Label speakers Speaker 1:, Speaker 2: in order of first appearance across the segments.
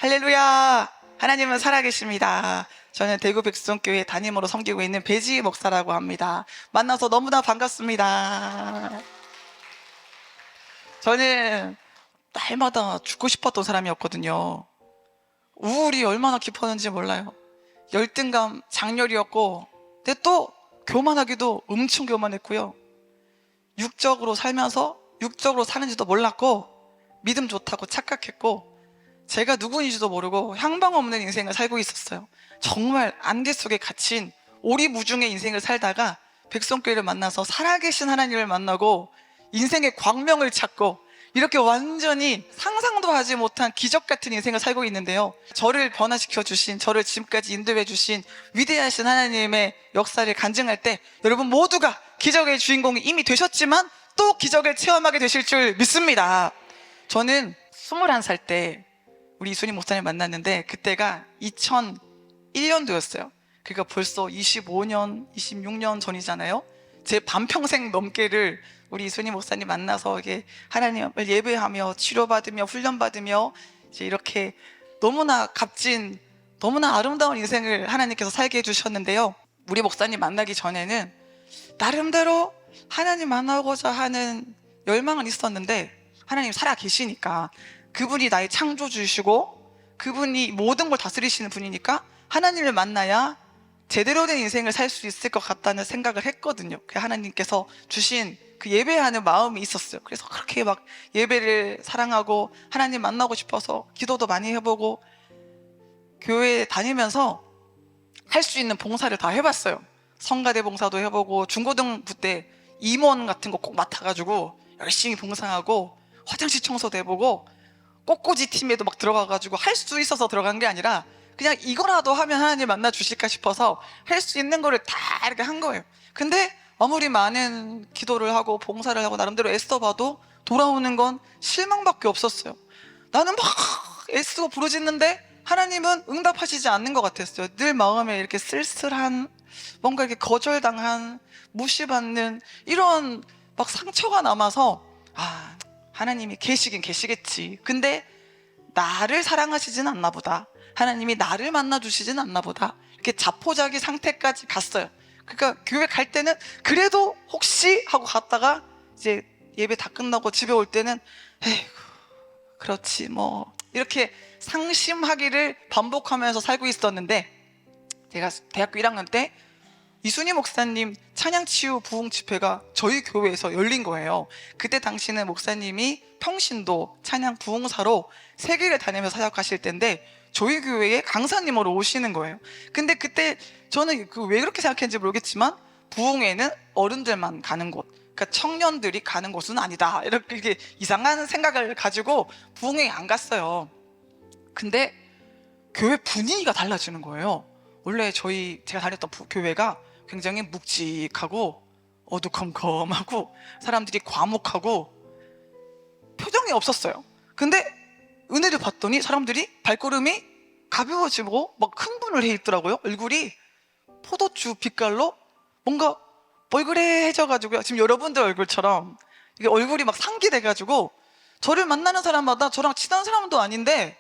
Speaker 1: 할렐루야! 하나님은 살아계십니다. 저는 대구 백성교회 담임으로 섬기고 있는 배지희 목사라고 합니다. 만나서 너무나 반갑습니다. 저는 날마다 죽고 싶었던 사람이었거든요. 우울이 얼마나 깊었는지 몰라요. 열등감 장렬이었고, 근데 또 교만하기도 엄청 교만했고요. 육적으로 살면서 육적으로 사는지도 몰랐고, 믿음 좋다고 착각했고, 제가 누구인지도 모르고 향방 없는 인생을 살고 있었어요. 정말 안개 속에 갇힌 오리무중의 인생을 살다가 백성교회를 만나서 살아계신 하나님을 만나고 인생의 광명을 찾고 이렇게 완전히 상상도 하지 못한 기적 같은 인생을 살고 있는데요. 저를 변화시켜 주신, 저를 지금까지 인도해 주신 위대하신 하나님의 역사를 간증할 때 여러분 모두가 기적의 주인공이 이미 되셨지만 또 기적을 체험하게 되실 줄 믿습니다. 저는 21살 때 우리 이순희 목사님 만났는데 그때가 2001년도였어요. 그러니까 벌써 25년, 26년 전이잖아요. 제 반평생 넘게를 우리 이순희 목사님 만나서 이게 하나님을 예배하며 치료받으며 훈련받으며 이제 이렇게 너무나 값진, 너무나 아름다운 인생을 하나님께서 살게 해주셨는데요. 우리 목사님 만나기 전에는 나름대로 하나님 만나고자 하는 열망은 있었는데 하나님 살아 계시니까 그분이 나의 창조주시고 그분이 모든 걸 다스리시는 분이니까 하나님을 만나야 제대로 된 인생을 살 수 있을 것 같다는 생각을 했거든요. 하나님께서 주신 그 예배하는 마음이 있었어요. 그래서 그렇게 막 예배를 사랑하고 하나님 만나고 싶어서 기도도 많이 해보고 교회 다니면서 할 수 있는 봉사를 다 해봤어요. 성가대 봉사도 해보고 중고등부 때 임원 같은 거 꼭 맡아가지고 열심히 봉사하고 화장실 청소도 해보고 꽃꽂이 팀에도 막 들어가가지고 할 수 있어서 들어간 게 아니라 그냥 이거라도 하면 하나님 만나 주실까 싶어서 할 수 있는 거를 다 이렇게 한 거예요. 근데 아무리 많은 기도를 하고 봉사를 하고 나름대로 애써봐도 돌아오는 건 실망밖에 없었어요. 나는 막 애쓰고 부르짖는데 하나님은 응답하시지 않는 것 같았어요. 늘 마음에 이렇게 쓸쓸한, 뭔가 이렇게 거절당한, 무시받는 이런 막 상처가 남아서 하나님이 계시긴 계시겠지. 근데 나를 사랑하시진 않나 보다. 하나님이 나를 만나주시진 않나 보다. 이렇게 자포자기 상태까지 갔어요. 그러니까 교회 갈 때는 그래도 혹시 하고 갔다가 이제 예배 다 끝나고 집에 올 때는 에이구, 그렇지 뭐 이렇게 상심하기를 반복하면서 살고 있었는데 제가 대학교 1학년 때 이순희 목사님 찬양치유 부흥 집회가 저희 교회에서 열린 거예요. 그때 당시는 목사님이 평신도 찬양 부흥사로 세계를 다니면서 사역하실 때인데 저희 교회에 강사님으로 오시는 거예요. 근데 그때 저는 왜 그렇게 생각했는지 모르겠지만 부흥회는 어른들만 가는 곳, 그러니까 청년들이 가는 곳은 아니다, 이렇게 이상한 생각을 가지고 부흥회에 안 갔어요. 근데 교회 분위기가 달라지는 거예요. 원래 제가 다녔던 교회가 굉장히 묵직하고 어두컴컴하고 사람들이 과묵하고 표정이 없었어요. 근데 은혜를 봤더니 사람들이 발걸음이 가벼워지고 막 흥분을 해 있더라고요. 얼굴이 포도주 빛깔로 뭔가 얼그레해져가지고요. 지금 여러분들 얼굴처럼 이게 얼굴이 막 상기돼가지고 저를 만나는 사람마다 저랑 친한 사람도 아닌데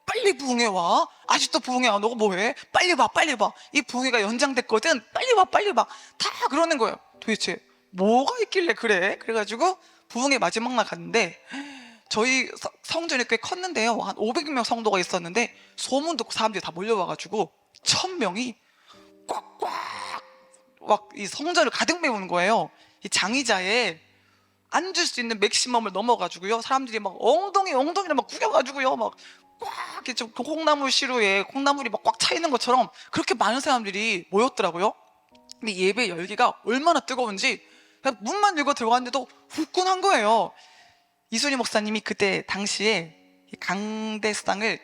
Speaker 1: 빨리 부흥회 와. 아직도 부흥회 안 오고 뭐해? 빨리 와, 빨리 와. 이 부흥회가 연장됐거든. 빨리 와, 빨리 와. 다 그러는 거예요. 도대체 뭐가 있길래 그래? 그래가지고 부흥회 마지막 날 갔는데 저희 성전이 꽤 컸는데요. 한 500명 성도가 있었는데 소문 듣고 사람들이 다 몰려와가지고 1000명이 꽉꽉 막 이 성전을 가득 메우는 거예요. 이 장의자에 앉을 수 있는 맥시멈을 넘어가지고요. 사람들이 막 엉덩이를 막 구겨가지고요. 막 꽉 이렇게 좀 콩나물 시루에 콩나물이 막 꽉 차 있는 것처럼 그렇게 많은 사람들이 모였더라고요. 근데 예배 열기가 얼마나 뜨거운지 그냥 문만 열고 들어갔는데도 후끈한 거예요. 이순희 목사님이 그때 당시에 강대상을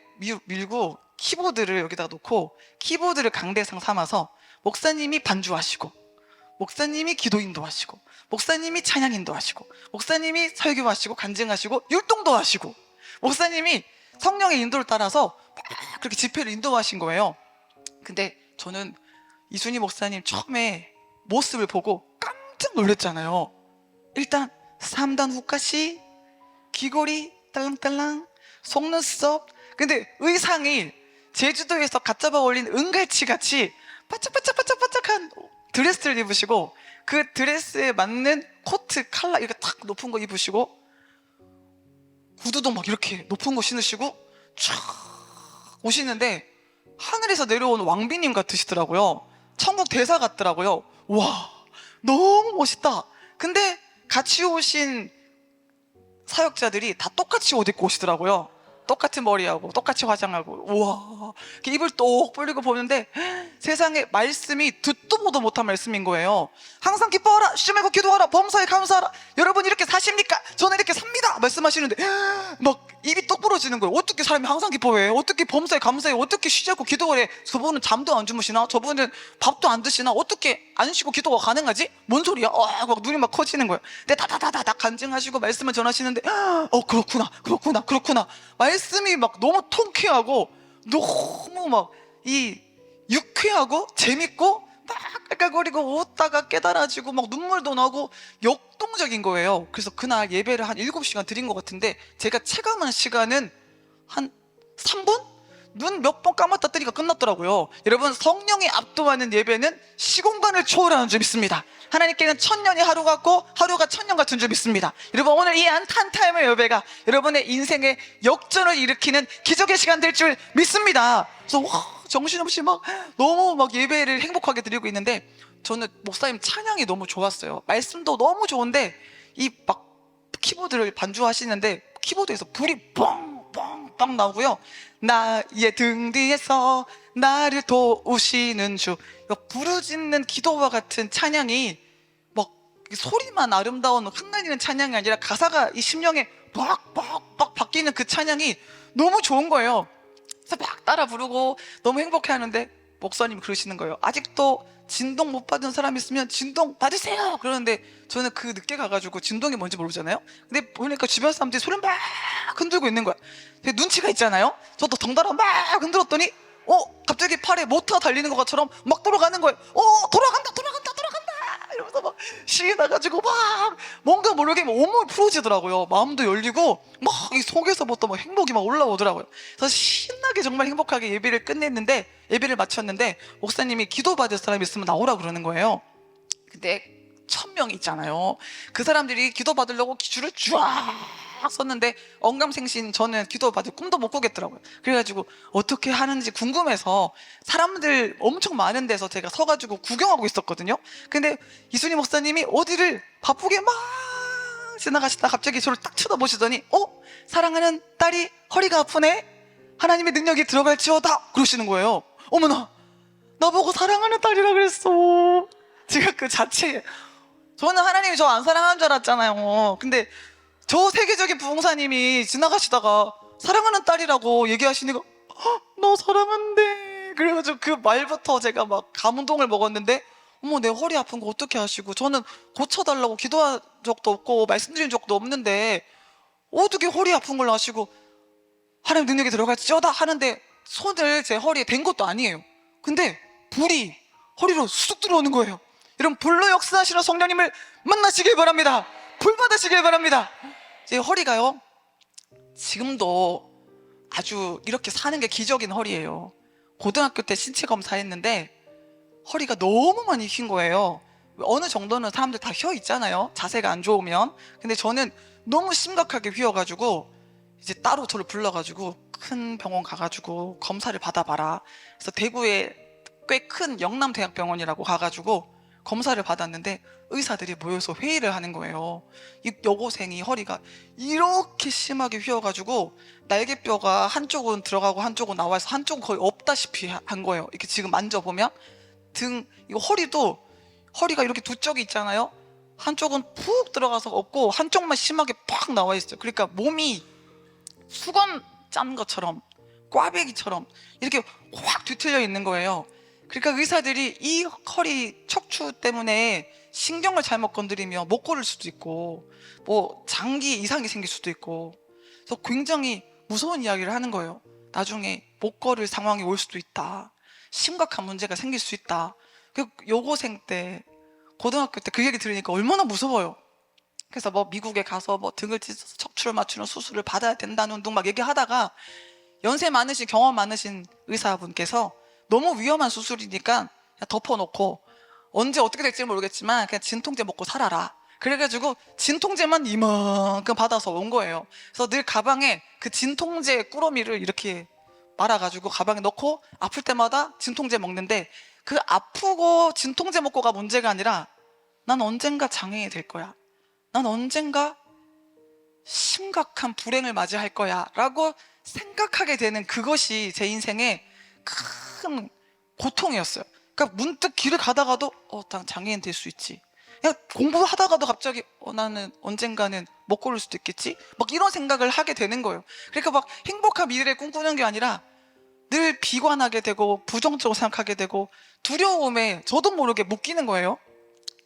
Speaker 1: 밀고 키보드를 여기다가 놓고 키보드를 강대상 삼아서 목사님이 반주하시고 목사님이 기도 인도하시고 목사님이 찬양 인도하시고 목사님이 설교하시고 간증하시고 율동도 하시고 목사님이 성령의 인도를 따라서 막 그렇게 집회를 인도하신 거예요. 근데 저는 이순희 목사님 처음에 모습을 보고 깜짝 놀랐잖아요. 일단 3단 후까시 귀걸이 딸랑딸랑 속눈썹 근데 의상이 제주도에서 갓 잡아 올린 은갈치 같이 바짝바짝바짝바짝한 드레스를 입으시고, 그 드레스에 맞는 코트 칼라 이렇게 탁 높은 거 입으시고, 구두도 막 이렇게 높은 거 신으시고 쫙 오시는데 하늘에서 내려온 왕비님 같으시더라고요. 천국 대사 같더라고요. 와, 너무 멋있다. 근데 같이 오신 사역자들이 다 똑같이 옷 입고 오시더라고요. 똑같은 머리하고 똑같이 화장하고, 우와, 이렇게 입을 똑 벌리고 보는데 세상에 말씀이 듣도 보도 못한 말씀인 거예요. 항상 기뻐하라, 쉬지 말고 기도하라, 범사에 감사하라. 여러분 이렇게 사십니까? 저는 이렇게 삽니다 말씀하시는데 막 입이 똑 부러지는 거예요. 어떻게 사람이 항상 기뻐해? 어떻게 범사에 감사해? 어떻게 쉬지 않고 기도를 해? 저분은 잠도 안 주무시나? 저분은 밥도 안 드시나? 어떻게 안 쉬고 기도가 가능하지? 뭔 소리야? 막 눈이 막 커지는 거예요. 근데 다다다다다 간증하시고 말씀을 전하시는데 그렇구나 말씀이 막 너무 통쾌하고 너무 막 이 유쾌하고 재밌고 막 깔깔거리고 웃다가 깨달아지고 막 눈물도 나고 역동적인 거예요. 그래서 그날 예배를 한 7시간 드린 것 같은데 제가 체감한 시간은 한 3분? 눈 몇 번 감았다 뜨니까 끝났더라고요. 여러분, 성령이 압도하는 예배는 시공간을 초월하는 줄 믿습니다. 하나님께는 1000년이 하루 같고 하루가 1000년 같은 줄 믿습니다. 여러분, 오늘 이 한타임의 예배가 여러분의 인생의 역전을 일으키는 기적의 시간 될 줄 믿습니다. 그래서 정신없이 막 너무 막 예배를 행복하게 드리고 있는데, 저는 목사님 찬양이 너무 좋았어요. 말씀도 너무 좋은데 이 막 키보드를 반주하시는데 키보드에서 불이 뻥뻥뻥 나오고요. 나의 등 뒤에서 나를 도우시는 주, 부르짖는 기도와 같은 찬양이 막 소리만 아름다운 흩날리는 찬양이 아니라 가사가 이 심령에 빡빡빡 바뀌는 그 찬양이 너무 좋은 거예요. 그래서 막 따라 부르고 너무 행복해 하는데 목사님이 그러시는 거예요. 아직도 진동 못 받은 사람 있으면 진동 받으세요 그러는데, 저는 그 늦게 가가지고 진동이 뭔지 모르잖아요. 근데 보니까 주변 사람들이 손을 막 흔들고 있는 거야. 되게 눈치가 있잖아요. 저도 덩달아 막 흔들었더니 갑자기 팔에 모터가 달리는 것처럼 막 돌아가는 거예요. 돌아간다 이러면서 막 신이 나가지고 막 뭔가 모르게 막 온몸이 풀어지더라고요. 마음도 열리고 막 이 속에서부터 막 행복이 막 올라오더라고요. 그래서 신나게 정말 행복하게 예배를 끝냈는데, 예배를 마쳤는데 목사님이 기도 받을 사람이 있으면 나오라 그러는 거예요. 근데 1000명이 있잖아요. 그 사람들이 기도 받으려고 줄을 쫙 섰는데 언감생신 저는 기도 받을 꿈도 못 꾸겠더라고요. 그래가지고 어떻게 하는지 궁금해서 사람들 엄청 많은 데서 제가 서가지고 구경하고 있었거든요. 근데 이순희 목사님이 어디를 바쁘게 막 지나가시다 갑자기 저를 딱 쳐다보시더니 사랑하는 딸이 허리가 아프네? 하나님의 능력이 들어갈지어다 그러시는 거예요. 어머나, 나보고 사랑하는 딸이라 그랬어. 제가 그 자체에, 저는 하나님이 저 안 사랑하는 줄 알았잖아요. 근데 저 세계적인 부흥사님이 지나가시다가 사랑하는 딸이라고 얘기하시니까 너 사랑한대. 그래가지고 그 말부터 제가 막 감동을 먹었는데, 어머, 내 허리 아픈 거 어떻게 하시고, 저는 고쳐달라고 기도한 적도 없고 말씀드린 적도 없는데 어떻게 허리 아픈 걸 아시고 하나님 능력이 들어갈지어다 하는데, 손을 제 허리에 댄 것도 아니에요. 근데 불이 허리로 쑥 들어오는 거예요. 여러분, 불로 역사하시는 성령님을 만나시길 바랍니다. 불 받으시길 바랍니다. 제 허리가요, 지금도 아주 이렇게 사는 게 기적인 허리예요. 고등학교 때 신체 검사했는데 허리가 너무 많이 휜 거예요. 어느 정도는 사람들 다 휘어 있잖아요, 자세가 안 좋으면. 근데 저는 너무 심각하게 휘어가지고 이제 따로 저를 불러가지고 큰 병원 가가지고 검사를 받아봐라. 그래서 대구에 꽤 큰 영남대학병원이라고 가가지고 검사를 받았는데 의사들이 모여서 회의를 하는 거예요. 이 여고생이 허리가 이렇게 심하게 휘어가지고 날개뼈가 한쪽은 들어가고 한쪽은 나와서 한쪽은 거의 없다시피 한 거예요. 이렇게 지금 만져보면 등, 이거 허리가 이렇게 두 쪽이 있잖아요. 한쪽은 푹 들어가서 없고 한쪽만 심하게 팍 나와 있어요. 그러니까 몸이 수건 짠 것처럼, 꽈배기처럼 이렇게 확 뒤틀려 있는 거예요. 그러니까 의사들이 이 허리 척추 때문에 신경을 잘못 건드리면 못 걸을 수도 있고 뭐 장기 이상이 생길 수도 있고, 그래서 굉장히 무서운 이야기를 하는 거예요. 나중에 못 걸을 상황이 올 수도 있다, 심각한 문제가 생길 수 있다. 그 여고생 때, 고등학교 때 그 얘기 들으니까 얼마나 무서워요. 그래서 뭐 미국에 가서 뭐 등을 찢어서 척추를 맞추는 수술을 받아야 된다는 둥 막 얘기하다가 연세 많으신 경험 많으신 의사분께서 너무 위험한 수술이니까 그냥 덮어놓고 언제 어떻게 될지 모르겠지만 그냥 진통제 먹고 살아라. 그래가지고 진통제만 이만큼 받아서 온 거예요. 그래서 늘 가방에 그 진통제 꾸러미를 이렇게 말아가지고 가방에 넣고 아플 때마다 진통제 먹는데, 그 아프고 진통제 먹고가 문제가 아니라 난 언젠가 장애인이 될 거야, 난 언젠가 심각한 불행을 맞이할 거야 라고 생각하게 되는 그것이 제 인생의 큰 고통이었어요. 그러니까 문득 길을 가다가도 난 장애인 될 수 있지, 그냥 공부하다가도 갑자기 나는 언젠가는 못 걸을 수도 있겠지, 막 이런 생각을 하게 되는 거예요. 그러니까 막 행복한 미래를 꿈꾸는 게 아니라 늘 비관하게 되고 부정적으로 생각하게 되고 두려움에 저도 모르게 묶이는 거예요.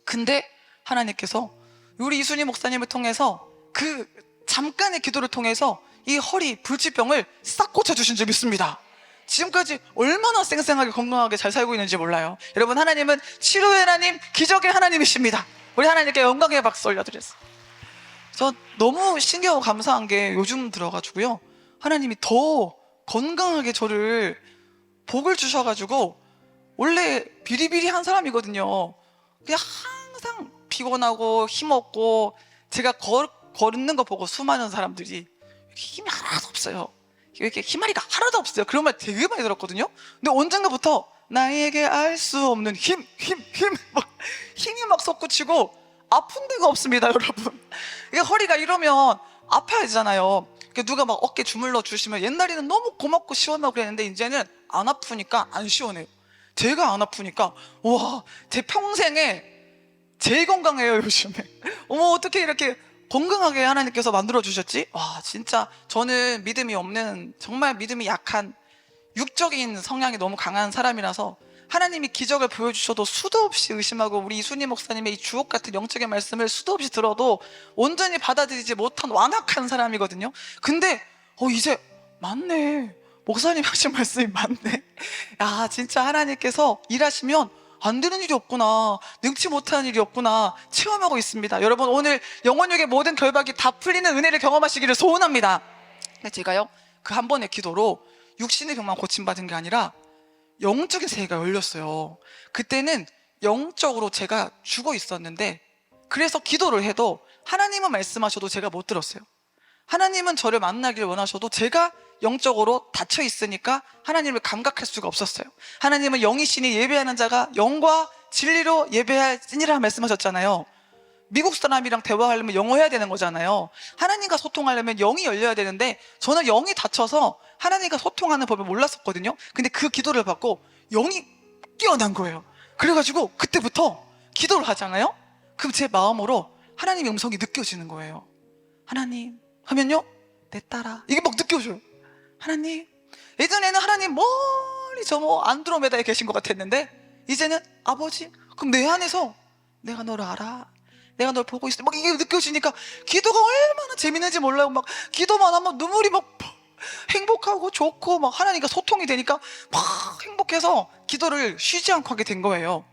Speaker 1: 근데 하나님께서 우리 이순희 목사님을 통해서 그 잠깐의 기도를 통해서 이 허리 불치병을 싹 고쳐주신 줄 믿습니다. 지금까지 얼마나 쌩쌩하게 건강하게 잘 살고 있는지 몰라요. 여러분, 하나님은 치료의 하나님, 기적의 하나님이십니다. 우리 하나님께 영광의 박수 올려드렸어요. 저 너무 신기하고 감사한 게 요즘 들어가지고요, 하나님이 더 건강하게 저를 복을 주셔가지고, 원래 비리비리한 사람이거든요. 그냥 항상 피곤하고 힘없고, 제가 걷는 거 보고 수많은 사람들이 힘이 하나도 없어요, 이렇게 희마리가 하나도 없어요, 그런 말 되게 많이 들었거든요. 근데 언젠가부터 나에게 알 수 없는 힘이 막 솟구치고 아픈 데가 없습니다, 여러분. 이게 허리가 이러면 아파야 되잖아요. 누가 막 어깨 주물러 주시면 옛날에는 너무 고맙고 시원하고 그랬는데 이제는 안 아프니까 안 시원해요. 제가 안 아프니까 와, 제 평생에 제일 건강해요, 요즘에. 어머, 어떻게 이렇게 건강하게 하나님께서 만들어주셨지? 와, 진짜 저는 믿음이 없는, 정말 믿음이 약한 육적인 성향이 너무 강한 사람이라서 하나님이 기적을 보여주셔도 수도 없이 의심하고, 우리 이순희 목사님의 이 주옥 같은 영적인 말씀을 수도 없이 들어도 온전히 받아들이지 못한 완악한 사람이거든요. 근데 이제 맞네, 목사님 하신 말씀이 맞네. 야, 진짜 하나님께서 일하시면 안 되는 일이 없구나, 능치 못하는 일이 없구나 체험하고 있습니다. 여러분, 오늘 영혼육의 모든 결박이 다 풀리는 은혜를 경험하시기를 소원합니다. 제가요, 그 한 번의 기도로 육신의 병만 고침받은 게 아니라 영적인 세계가 열렸어요. 그때는 영적으로 제가 죽어 있었는데, 그래서 기도를 해도 하나님은 말씀하셔도 제가 못 들었어요. 하나님은 저를 만나기를 원하셔도 제가 영적으로 닫혀 있으니까 하나님을 감각할 수가 없었어요. 하나님은 영이시니 예배하는 자가 영과 진리로 예배할지니라 말씀하셨잖아요. 미국 사람이랑 대화하려면 영어 해야 되는 거잖아요. 하나님과 소통하려면 영이 열려야 되는데, 저는 영이 닫혀서 하나님과 소통하는 법을 몰랐었거든요. 근데 그 기도를 받고 영이 깨어난 거예요. 그래가지고 그때부터 기도를 하잖아요. 그럼 제 마음으로 하나님의 음성이 느껴지는 거예요. 하나님 하면요, 내 딸아, 이게 막 느껴져요. 하나님. 예전에는 하나님 멀리 저 안드로메다에 계신 것 같았는데, 이제는 아버지, 그럼 내 안에서 내가 너를 알아, 내가 널 보고 있어, 막 이게 느껴지니까 기도가 얼마나 재밌는지 몰라요. 막 기도만 하면 눈물이 막 행복하고 좋고, 막 하나님과 소통이 되니까 막 행복해서 기도를 쉬지 않고 하게 된 거예요.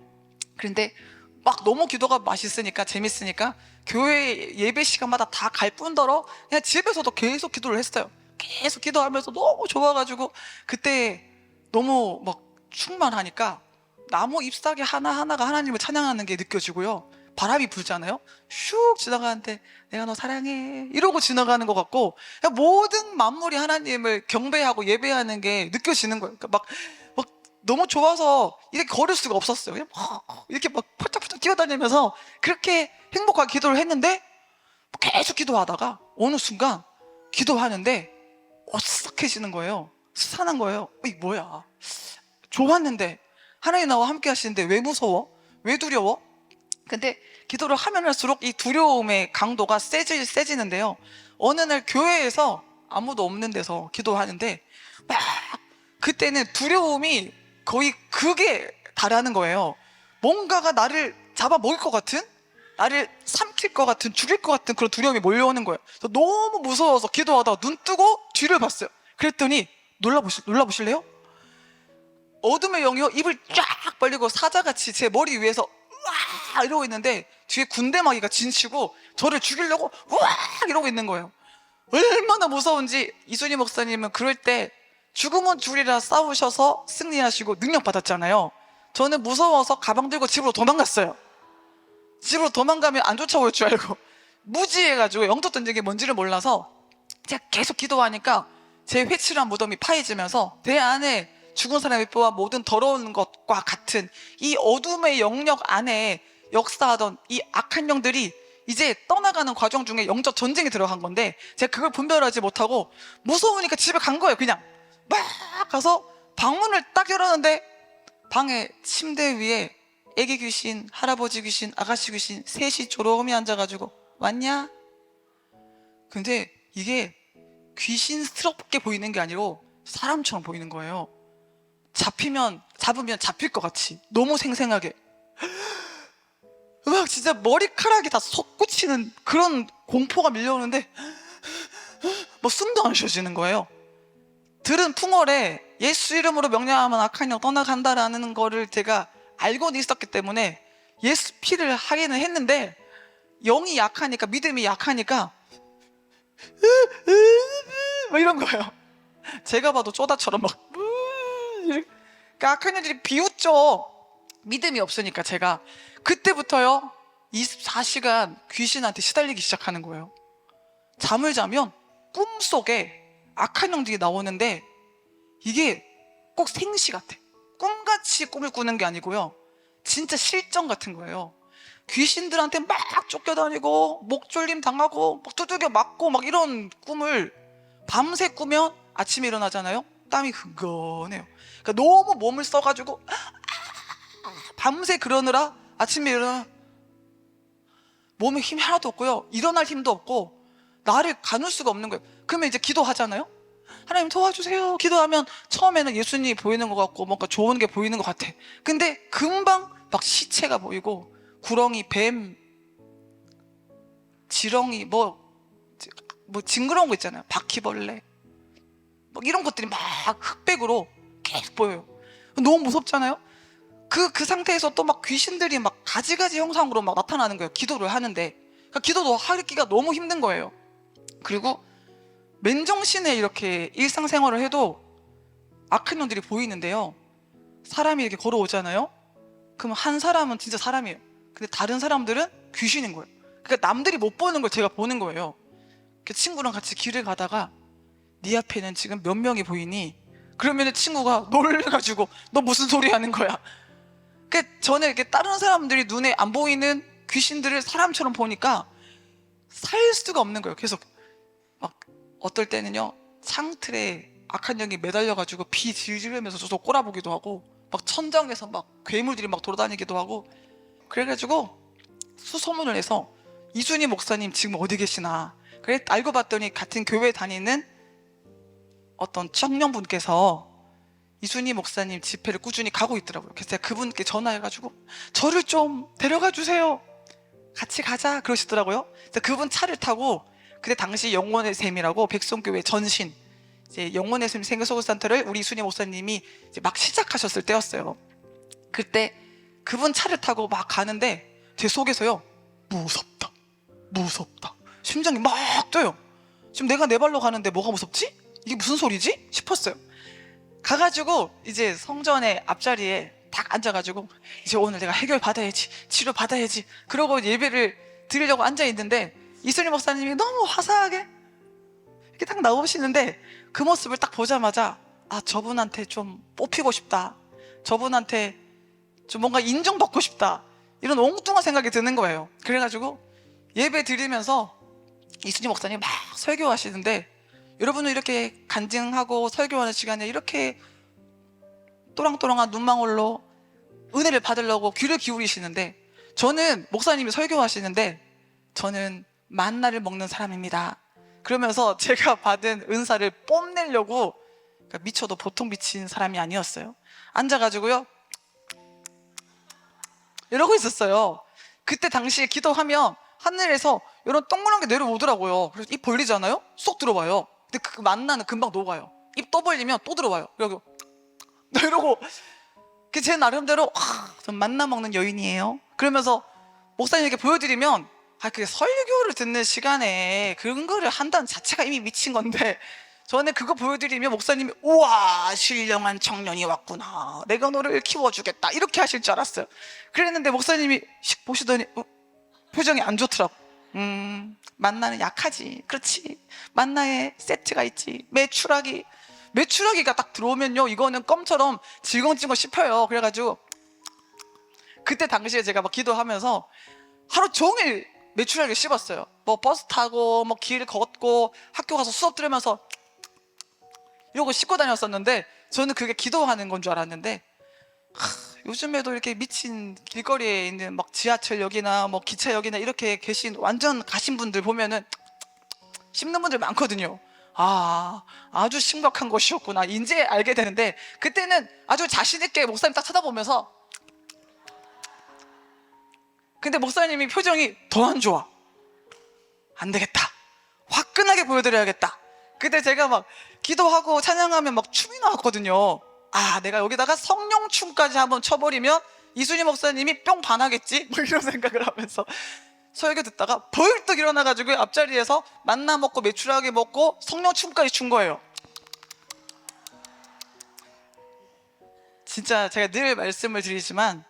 Speaker 1: 그런데 막 너무 기도가 맛있으니까, 재밌으니까 교회 예배 시간마다 다 갈 뿐더러 그냥 집에서도 계속 기도를 했어요. 계속 기도하면서 너무 좋아가지고, 그때 너무 막 충만하니까 나무 잎사귀 하나하나가 하나님을 찬양하는 게 느껴지고요, 바람이 불잖아요. 슉 지나가는데 내가 너 사랑해 이러고 지나가는 것 같고, 모든 만물이 하나님을 경배하고 예배하는 게 느껴지는 거예요. 그러니까 막 너무 좋아서 이렇게 걸을 수가 없었어요. 그냥 막 이렇게 막 펄쩍펄쩍 뛰어다니면서 그렇게 행복하게 기도를 했는데, 계속 기도하다가 어느 순간 기도하는데 어색해지는 거예요. 스산한 거예요. 이게 뭐야, 좋았는데 하나님 나와 함께 하시는데 왜 무서워? 왜 두려워? 근데 기도를 하면 할수록 이 두려움의 강도가 세지는데요, 어느 날 교회에서 아무도 없는 데서 기도하는데 막 그때는 두려움이 거의 극에 달하는 거예요. 뭔가가 나를 잡아먹을 것 같은, 나를 삼킬 것 같은, 죽일 것 같은 그런 두려움이 몰려오는 거예요. 그래서 너무 무서워서 기도하다가 눈 뜨고 뒤를 봤어요. 그랬더니 놀라보실래요? 어둠의 영이요, 입을 쫙 벌리고 사자같이 제 머리 위에서 으악 이러고 있는데, 뒤에 군대마귀가 진치고 저를 죽이려고 으악 이러고 있는 거예요. 얼마나 무서운지. 이순희 목사님은 그럴 때 죽음은 줄이라 싸우셔서 승리하시고 능력 받았잖아요. 저는 무서워서 가방 들고 집으로 도망갔어요. 집으로 도망가면 안 쫓아올 줄 알고 무지해가지고 영적 전쟁이 뭔지를 몰라서 제가 계속 기도하니까 제 회칠한 무덤이 파해지면서 내 안에 죽은 사람의 뼈와 모든 더러운 것과 같은 이 어둠의 영역 안에 역사하던 이 악한 영들이 이제 떠나가는 과정 중에 영적 전쟁이 들어간 건데 제가 그걸 분별하지 못하고 무서우니까 집에 간 거예요. 그냥 막 가서 방문을 딱 열었는데 방에 침대 위에 애기 귀신, 할아버지 귀신, 아가씨 귀신 셋이 조롱이 앉아가지고 왔냐? 근데 이게 귀신스럽게 보이는 게 아니고 사람처럼 보이는 거예요. 잡으면 잡힐 것 같이 너무 생생하게 막 진짜 머리카락이 다 솟구치는 그런 공포가 밀려오는데 뭐 숨도 안 쉬어지는 거예요. 들은 풍월에 예수 이름으로 명령하면 악한 영 떠나간다라는 거를 제가 알고는 있었기 때문에 예수 피를 하기는 했는데 영이 약하니까, 믿음이 약하니까 막 이런 거예요. 제가 봐도 쪼다처럼 막 그러니까 악한 영들이 비웃죠. 믿음이 없으니까. 제가 그때부터요 24시간 귀신한테 시달리기 시작하는 거예요. 잠을 자면 꿈속에 악한 영들이 나오는데 이게 꼭 생시 같아. 꿈같이 꿈을 꾸는 게 아니고요 진짜 실정 같은 거예요. 귀신들한테 막 쫓겨다니고 목졸림 당하고 막 두들겨 맞고 막 이런 꿈을 밤새 꾸면 아침에 일어나잖아요. 땀이 흥건해요. 그러니까 너무 몸을 써가지고 밤새 그러느라 아침에 일어나 몸에 힘이 하나도 없고요 일어날 힘도 없고 나를 가눌 수가 없는 거예요. 그러면 이제 기도하잖아요. 하나님 도와주세요. 기도하면 처음에는 예수님이 보이는 것 같고 뭔가 좋은 게 보이는 것 같아. 근데 금방 막 시체가 보이고 구렁이, 뱀, 지렁이 뭐 징그러운 거 있잖아요. 바퀴벌레 막 이런 것들이 막 흑백으로 계속 보여요. 너무 무섭잖아요. 그 상태에서 또 막 귀신들이 막 가지가지 형상으로 막 나타나는 거예요. 기도를 하는데. 그러니까 기도도 하기가 너무 힘든 거예요. 그리고 맨정신에 이렇게 일상생활을 해도 악한 영들이 보이는데요 사람이 이렇게 걸어오잖아요. 그럼 한 사람은 진짜 사람이에요. 근데 다른 사람들은 귀신인 거예요. 그러니까 남들이 못 보는 걸 제가 보는 거예요. 그 친구랑 같이 길을 가다가 네 앞에는 지금 몇 명이 보이니? 그러면 친구가 놀래가지고 너 무슨 소리 하는 거야? 그러니까 저는 이렇게 다른 사람들이 눈에 안 보이는 귀신들을 사람처럼 보니까 살 수가 없는 거예요. 계속 막 어떨 때는요 창틀에 악한 영이 매달려가지고 비 질질 흘면서 저도 꼬라보기도 하고 막 천장에서 막 괴물들이 막 돌아다니기도 하고 그래가지고 수소문을 해서 이순희 목사님 지금 어디 계시나. 그래 알고 봤더니 같은 교회 다니는 어떤 청년분께서 이순희 목사님 집회를 꾸준히 가고 있더라고요. 그래서 제가 그분께 전화해가지고 저를 좀 데려가 주세요. 같이 가자 그러시더라고요. 그래서 그분 차를 타고 그때 당시 영원의 샘이라고 백성교회 전신 이제 영원의 샘 생애소그센터를 우리 이순희 목사님이 이제 막 시작하셨을 때였어요. 그때 그분 차를 타고 막 가는데 제 속에서요 무섭다 무섭다 심장이 막 뛰어요. 지금 내가 내 발로 가는데 뭐가 무섭지? 이게 무슨 소리지? 싶었어요. 가가지고 이제 성전의 앞자리에 딱 앉아가지고 이제 오늘 내가 해결 받아야지 치료 받아야지 그러고 예배를 드리려고 앉아있는데 이순희 목사님이 너무 화사하게 이렇게 딱 나오시는데 그 모습을 딱 보자마자 아 저분한테 좀 뽑히고 싶다 저분한테 좀 뭔가 인정받고 싶다 이런 엉뚱한 생각이 드는 거예요. 그래가지고 예배 드리면서 이순희 목사님 막 설교하시는데 여러분은 이렇게 간증하고 설교하는 시간에 이렇게 또랑또랑한 눈망울로 은혜를 받으려고 귀를 기울이시는데 저는 목사님이 설교하시는데 저는 만나를 먹는 사람입니다. 그러면서 제가 받은 은사를 뽐내려고 그러니까 미쳐도 보통 미친 사람이 아니었어요. 앉아가지고요 이러고 있었어요. 그때 당시에 기도하면 하늘에서 이런 동그란 게 내려오더라고요. 그래서 입 벌리잖아요? 쏙 들어와요. 근데 그 만나는 금방 녹아요. 입 또 벌리면 또 들어와요. 이러고 제 나름대로 전 만나 먹는 여인이에요. 그러면서 목사님에게 보여드리면 그 설교를 듣는 시간에 그런 거를 한다는 자체가 이미 미친 건데 저는 그거 보여드리면 목사님이 우와 신령한 청년이 왔구나, 내가 너를 키워주겠다 이렇게 하실 줄 알았어요. 그랬는데 목사님이 씩 보시더니 표정이 안 좋더라고. 만나는 약하지. 그렇지, 만나에 세트가 있지. 메추라기가 딱 들어오면요 이거는 껌처럼 질겅질겅 씹혀요. 그래가지고 그때 당시에 제가 막 기도하면서 하루 종일 메추라기를 씹었어요. 뭐 버스 타고 뭐 길 걷고 학교 가서 수업 들으면서 이러고 씹고 다녔었는데, 저는 그게 기도하는 건 줄 알았는데 요즘에도 이렇게 미친 길거리에 있는 막 지하철역이나 뭐 기차역이나 이렇게 계신 완전 가신 분들 보면은 씹는 분들 많거든요. 아주 심각한 것이었구나 이제 알게 되는데, 그때는 아주 자신 있게 목사님 딱 쳐다보면서, 근데 목사님이 표정이 더 안 좋아. 안 되겠다, 화끈하게 보여드려야겠다. 그때 제가 막 기도하고 찬양하면 막 춤이 나왔거든요. 내가 여기다가 성령춤까지 한번 쳐버리면 이순희 목사님이 뿅 반하겠지? 뭐 이런 생각을 하면서 설교 듣다가 벌떡 일어나가지고 앞자리에서 만나 먹고 메추라기 먹고 성령춤까지 춘 거예요. 진짜 제가 늘 말씀을 드리지만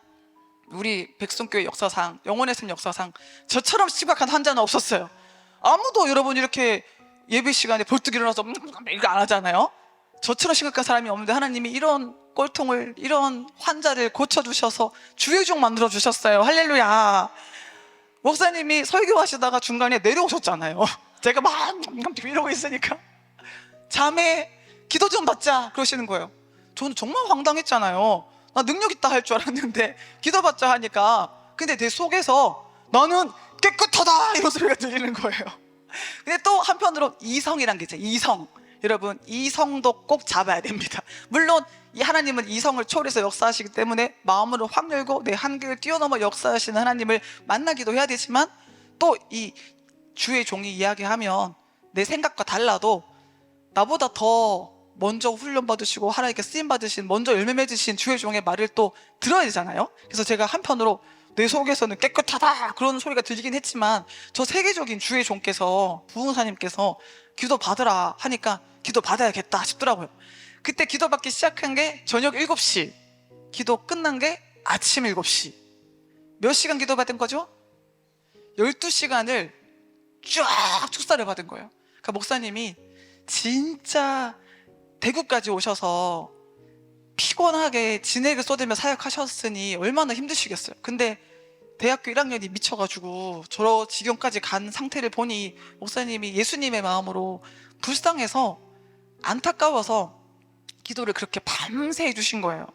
Speaker 1: 우리 백성교회 역사상, 영혼의 샘 역사상 저처럼 심각한 환자는 없었어요. 아무도 여러분 이렇게 예배 시간에 벌떡 일어나서 이거 안 하잖아요. 저처럼 심각한 사람이 없는데 하나님이 이런 꼴통을, 이런 환자를 고쳐주셔서 주의 종 만들어주셨어요. 할렐루야. 목사님이 설교하시다가 중간에 내려오셨잖아요. 제가 막 이러고 있으니까 자매 기도 좀 받자 그러시는 거예요. 저는 정말 황당했잖아요. 나 능력 있다 할 줄 알았는데 기도 받자 하니까, 근데 내 속에서 나는 깨끗하다 이런 소리가 들리는 거예요. 근데 또 한편으로 이성이란 게 있어요. 이성. 여러분 이성도 꼭 잡아야 됩니다. 물론 이 하나님은 이성을 초월해서 역사하시기 때문에 마음으로 확 열고 내 한계를 뛰어넘어 역사하시는 하나님을 만나기도 해야 되지만, 또 이 주의 종이 이야기하면 내 생각과 달라도 나보다 더 먼저 훈련 받으시고 하나님께 쓰임 받으신, 먼저 열매 맺으신 주의 종의 말을 또 들어야 되잖아요. 그래서 제가 한편으로 내 속에서는 깨끗하다 그런 소리가 들리긴 했지만, 저 세계적인 주의 종께서, 부흥사님께서 기도 받으라 하니까 기도 받아야겠다 싶더라고요. 그때 기도 받기 시작한 게 저녁 7시, 기도 끝난 게 아침 7시. 몇 시간 기도 받은 거죠? 12시간을 쫙 축사를 받은 거예요. 그러니까 목사님이 진짜 대구까지 오셔서 피곤하게 진액을 쏟으며 사역하셨으니 얼마나 힘드시겠어요. 근데 대학교 1학년이 미쳐가지고 저 지경까지 간 상태를 보니 목사님이 예수님의 마음으로 불쌍해서 안타까워서 기도를 그렇게 밤새 해주신 거예요.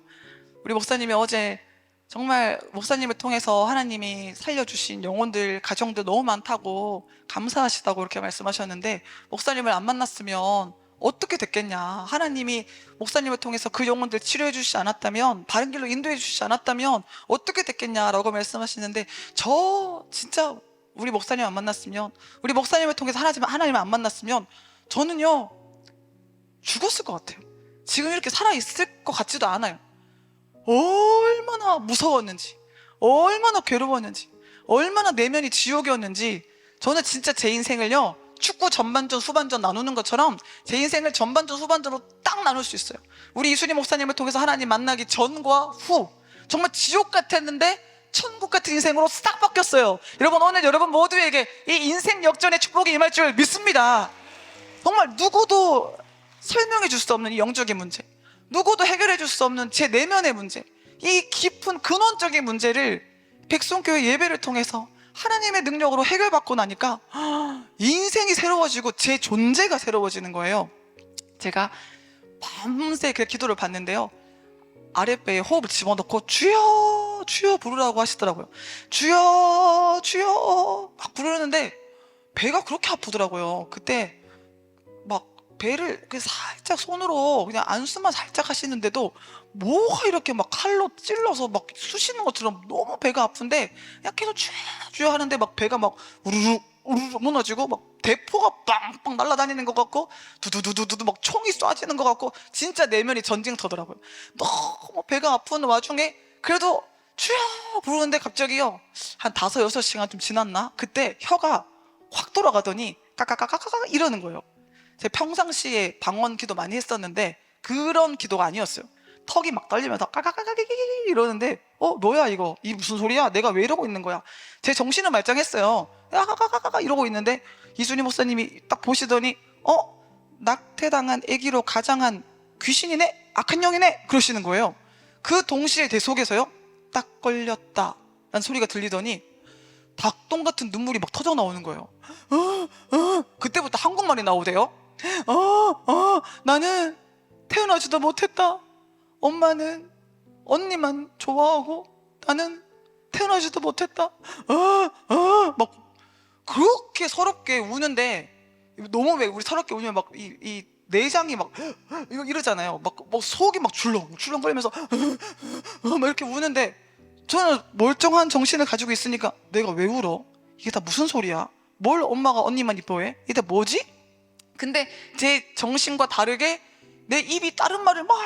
Speaker 1: 우리 목사님이 어제 정말 목사님을 통해서 하나님이 살려주신 영혼들, 가정들 너무 많다고 감사하시다고 이렇게 말씀하셨는데, 목사님을 안 만났으면 어떻게 됐겠냐, 하나님이 목사님을 통해서 그 영혼들 치료해 주시지 않았다면, 바른 길로 인도해 주시지 않았다면 어떻게 됐겠냐라고 말씀하시는데, 저 진짜 우리 목사님 안 만났으면, 우리 목사님을 통해서 하나님을 안 만났으면 저는요 죽었을 것 같아요. 지금 이렇게 살아있을 것 같지도 않아요. 얼마나 무서웠는지, 얼마나 괴로웠는지, 얼마나 내면이 지옥이었는지. 저는 진짜 제 인생을요 축구 전반전 후반전 나누는 것처럼 제 인생을 전반전 후반전으로 딱 나눌 수 있어요. 우리 이순희 목사님을 통해서 하나님 만나기 전과 후, 정말 지옥 같았는데 천국 같은 인생으로 싹 바뀌었어요. 여러분 오늘 여러분 모두에게 이 인생 역전의 축복이 임할 줄 믿습니다. 정말 누구도 설명해 줄 수 없는 이 영적인 문제, 누구도 해결해 줄 수 없는 제 내면의 문제, 이 깊은 근원적인 문제를 백성교회 예배를 통해서 하나님의 능력으로 해결받고 나니까 인생이 새로워지고 제 존재가 새로워지는 거예요. 제가 밤새 그 기도를 받는데요, 아랫배에 호흡을 집어넣고 주여 주여 부르라고 하시더라고요. 주여 주여 막 부르는데 배가 그렇게 아프더라고요. 그때 막 배를 살짝 손으로 그냥 안수만 살짝 하시는데도 뭐가 이렇게 막 칼로 찔러서 막 쑤시는 것처럼 너무 배가 아픈데, 그냥 계속 주여 하는데 막 배가 막 우르르 우르르 무너지고 막 대포가 빵빵 날아다니는 것 같고 두두두두두 막 총이 쏴지는 것 같고, 진짜 내면이 전쟁터더라고요. 너무 배가 아픈 와중에 그래도 주여 부르는데 갑자기요 한 5-6시간 좀 지났나? 그때 혀가 확 돌아가더니 까까까까까 이러는 거예요. 제 평상시에 방언 기도 많이 했었는데 그런 기도가 아니었어요. 턱이 막 떨리면서 까까까까까까 이러는데 뭐야 이거, 이 무슨 소리야, 내가 왜 이러고 있는 거야. 제 정신은 말짱했어요. 까까까까까 이러고 있는데 이순희 목사님이 딱 보시더니 낙태당한 아기로 가장한 귀신이네, 악한 영이네 그러시는 거예요. 그 동시에 제 속에서요, 딱 걸렸다 라는 소리가 들리더니 닭똥 같은 눈물이 막 터져 나오는 거예요. 그때부터 한국말이 나오대요. 나는 태어나지도 못했다. 엄마는 언니만 좋아하고 나는 태어나지도 못했다. 막 그렇게 서럽게 우는데, 너무 왜 우리 서럽게 우면 막 이 내장이 막 이러잖아요. 막 속이 막 출렁출렁거리면서 막 이렇게 우는데, 저는 멀쩡한 정신을 가지고 있으니까 내가 왜 울어? 이게 다 무슨 소리야? 뭘 엄마가 언니만 이뻐해? 이게 다 뭐지? 근데 제 정신과 다르게 내 입이 다른 말을 막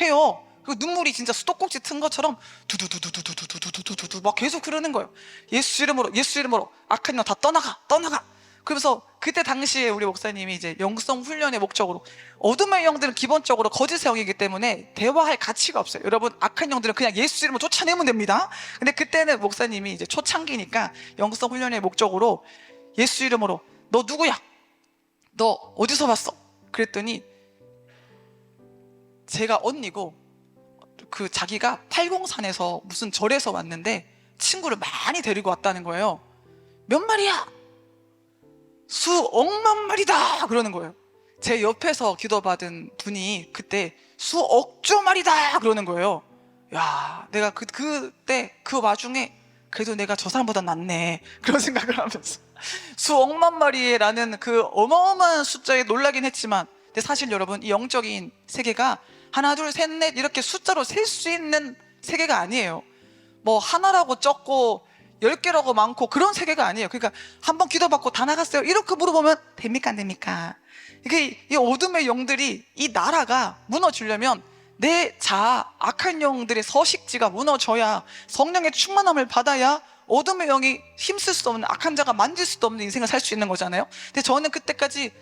Speaker 1: 해요. 그 눈물이 진짜 수도꼭지 튼 것처럼 두두두두두두두두두두 막 계속 흐르는 거예요. 예수 이름으로, 예수 이름으로 악한 영 다 떠나가, 떠나가. 그래서 그때 당시에 우리 목사님이 이제 영성 훈련의 목적으로, 어둠의 영들은 기본적으로 거짓의 영이기 때문에 대화할 가치가 없어요. 여러분, 악한 영들은 그냥 예수 이름으로 쫓아내면 됩니다. 근데 그때는 목사님이 이제 초창기니까 영성 훈련의 목적으로 예수 이름으로, 너 누구야? 너 어디서 왔어? 그랬더니 제가 언니고, 그 자기가 팔공산에서 무슨 절에서 왔는데 친구를 많이 데리고 왔다는 거예요. 몇 마리야? 수억만 마리다 그러는 거예요. 제 옆에서 기도받은 분이 그때 수억조 마리다 그러는 거예요. 야, 내가 그때 그 와중에 그래도 내가 저 사람보다 낫네 그런 생각을 하면서 수억만 마리라는 그 어마어마한 숫자에 놀라긴 했지만, 근데 사실 여러분, 이 영적인 세계가 하나 둘 셋 넷 이렇게 숫자로 셀 수 있는 세계가 아니에요. 뭐 하나라고 적고 10개라고 많고 그런 세계가 아니에요. 그러니까 한번 기도받고 다 나갔어요 이렇게 물어보면 됩니까 안 됩니까? 이게 이 어둠의 영들이, 이 나라가 무너지려면 내 자아, 악한 영들의 서식지가 무너져야, 성령의 충만함을 받아야 어둠의 영이 힘쓸 수 없는, 악한 자가 만질 수도 없는 인생을 살 수 있는 거잖아요. 근데 저는 그때까지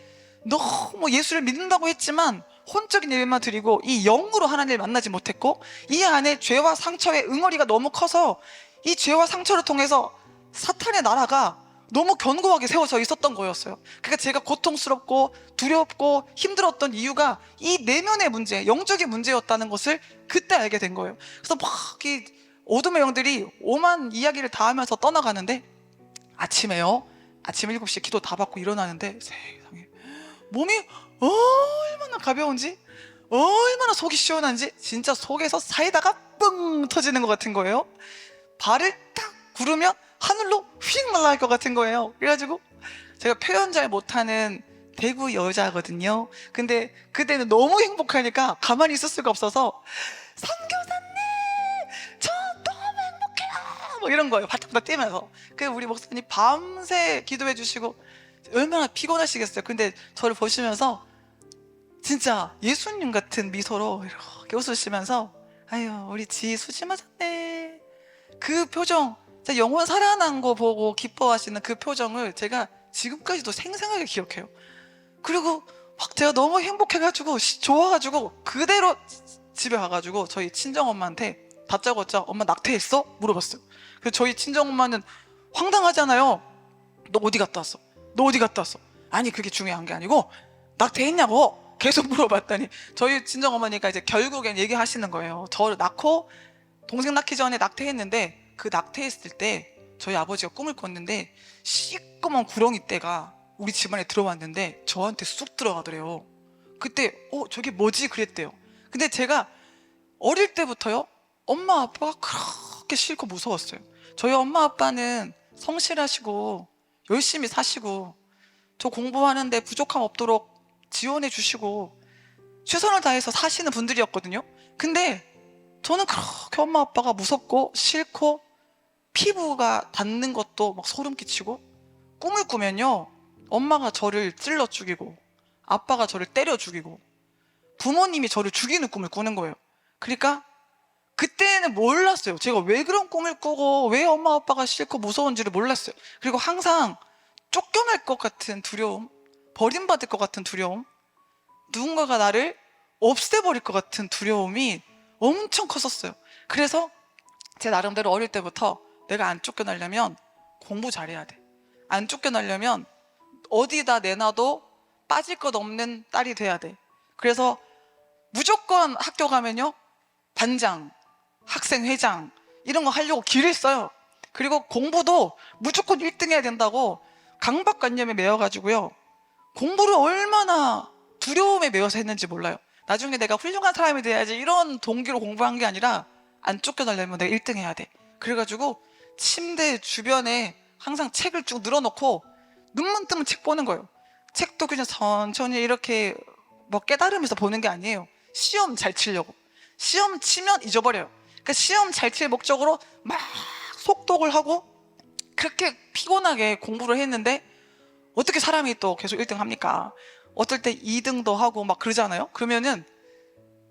Speaker 1: 너무 예수를 믿는다고 했지만 혼적인 예배만 드리고 이 영으로 하나님을 만나지 못했고, 이 안에 죄와 상처의 응어리가 너무 커서 이 죄와 상처를 통해서 사탄의 나라가 너무 견고하게 세워져 있었던 거였어요. 그러니까 제가 고통스럽고 두렵고 힘들었던 이유가 이 내면의 문제, 영적인 문제였다는 것을 그때 알게 된 거예요. 그래서 막 이 어둠의 영들이 오만 이야기를 다 하면서 떠나가는데, 아침에요, 아침 7시에 기도 다 받고 일어나는데 세상에 몸이 얼마나 가벼운지, 얼마나 속이 시원한지, 진짜 속에서 사이다가 뻥 터지는 것 같은 거예요. 발을 딱 구르면 하늘로 휙 날아갈 것 같은 거예요. 그래가지고 제가 표현 잘 못하는 대구 여자거든요. 근데 그때는 너무 행복하니까 가만히 있을 수가 없어서, 선교사님 저 너무 행복해요 뭐 이런 거예요. 바짝바짝 뛰면서. 그 우리 목사님 밤새 기도해 주시고 얼마나 피곤하시겠어요. 근데 저를 보시면서 진짜 예수님 같은 미소로 이렇게 웃으시면서, 아유 우리 지 수지 맞았네, 그 표정, 진짜 영혼 살아난 거 보고 기뻐하시는 그 표정을 제가 지금까지도 생생하게 기억해요. 그리고 막 제가 너무 행복해가지고 좋아가지고 그대로 집에 가가지고 저희 친정엄마한테 다짜고짜 엄마 낙태했어? 물어봤어요. 그래서 저희 친정엄마는 황당하잖아요. 너 어디 갔다 왔어? 너 어디 갔다 왔어? 아니 그게 중요한 게 아니고 낙태했냐고 계속 물어봤더니 저희 친정어머니가 이제 결국엔 얘기하시는 거예요. 저를 낳고 동생 낳기 전에 낙태했는데, 그 낙태했을 때 저희 아버지가 꿈을 꿨는데 시꺼먼 구렁이 떼가 우리 집안에 들어왔는데 저한테 쑥 들어가더래요. 그때 저게 뭐지 그랬대요. 근데 제가 어릴 때부터요, 엄마 아빠가 그렇게 싫고 무서웠어요. 저희 엄마 아빠는 성실하시고 열심히 사시고 저 공부하는데 부족함 없도록 지원해 주시고 최선을 다해서 사시는 분들이었거든요. 근데 저는 그렇게 엄마 아빠가 무섭고 싫고, 피부가 닿는 것도 막 소름 끼치고, 꿈을 꾸면요 엄마가 저를 찔러 죽이고 아빠가 저를 때려 죽이고 부모님이 저를 죽이는 꿈을 꾸는 거예요. 그러니까 그때는 몰랐어요. 제가 왜 그런 꿈을 꾸고 왜 엄마 아빠가 싫고 무서운지를 몰랐어요. 그리고 항상 쫓겨날 것 같은 두려움, 버림받을 것 같은 두려움, 누군가가 나를 없애버릴 것 같은 두려움이 엄청 컸었어요. 그래서 제 나름대로 어릴 때부터 내가 안 쫓겨나려면 공부 잘해야 돼. 안 쫓겨나려면 어디다 내놔도 빠질 것 없는 딸이 돼야 돼. 그래서 무조건 학교 가면요, 반장, 학생회장 이런 거 하려고 길을 써요. 그리고 공부도 무조건 1등 해야 된다고 강박관념에 매여가지고요, 공부를 얼마나 두려움에 매여서 했는지 몰라요. 나중에 내가 훌륭한 사람이 돼야지 이런 동기로 공부한 게 아니라 안 쫓겨나려면 내가 1등 해야 돼. 그래가지고 침대 주변에 항상 책을 쭉 늘어놓고 눈만 뜨면 책 보는 거예요. 책도 그냥 천천히 이렇게 뭐 깨달으면서 보는 게 아니에요. 시험 잘 치려고. 시험 치면 잊어버려요. 그러니까 시험 잘 칠 목적으로 막 속독을 하고 그렇게 피곤하게 공부를 했는데 어떻게 사람이 또 계속 1등 합니까? 어떨 때 2등도 하고 막 그러잖아요. 그러면은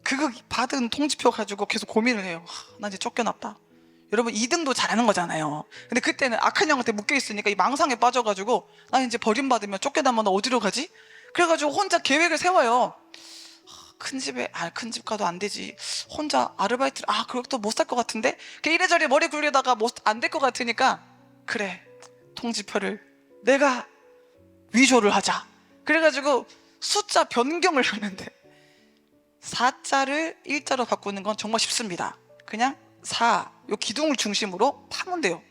Speaker 1: 그거 받은 통지표 가지고 계속 고민을 해요. 나 이제 쫓겨났다. 여러분 2등도 잘하는 거잖아요. 근데 그때는 악한 영한테 묶여있으니까 이 망상에 빠져가지고 나 이제 버림받으면 쫓겨나면 어디로 가지? 그래가지고 혼자 계획을 세워요. 큰 집 가도 안 되지. 혼자 아르바이트를, 그것도 못 살 것 같은데? 이래저래 머리 굴리다가 안 될 것 같으니까, 그래, 통지표를 내가 위조를 하자. 그래가지고 숫자 변경을 하는데 4자를 1자로 바꾸는 건 정말 쉽습니다. 그냥 4, 요 기둥을 중심으로 파면 돼요.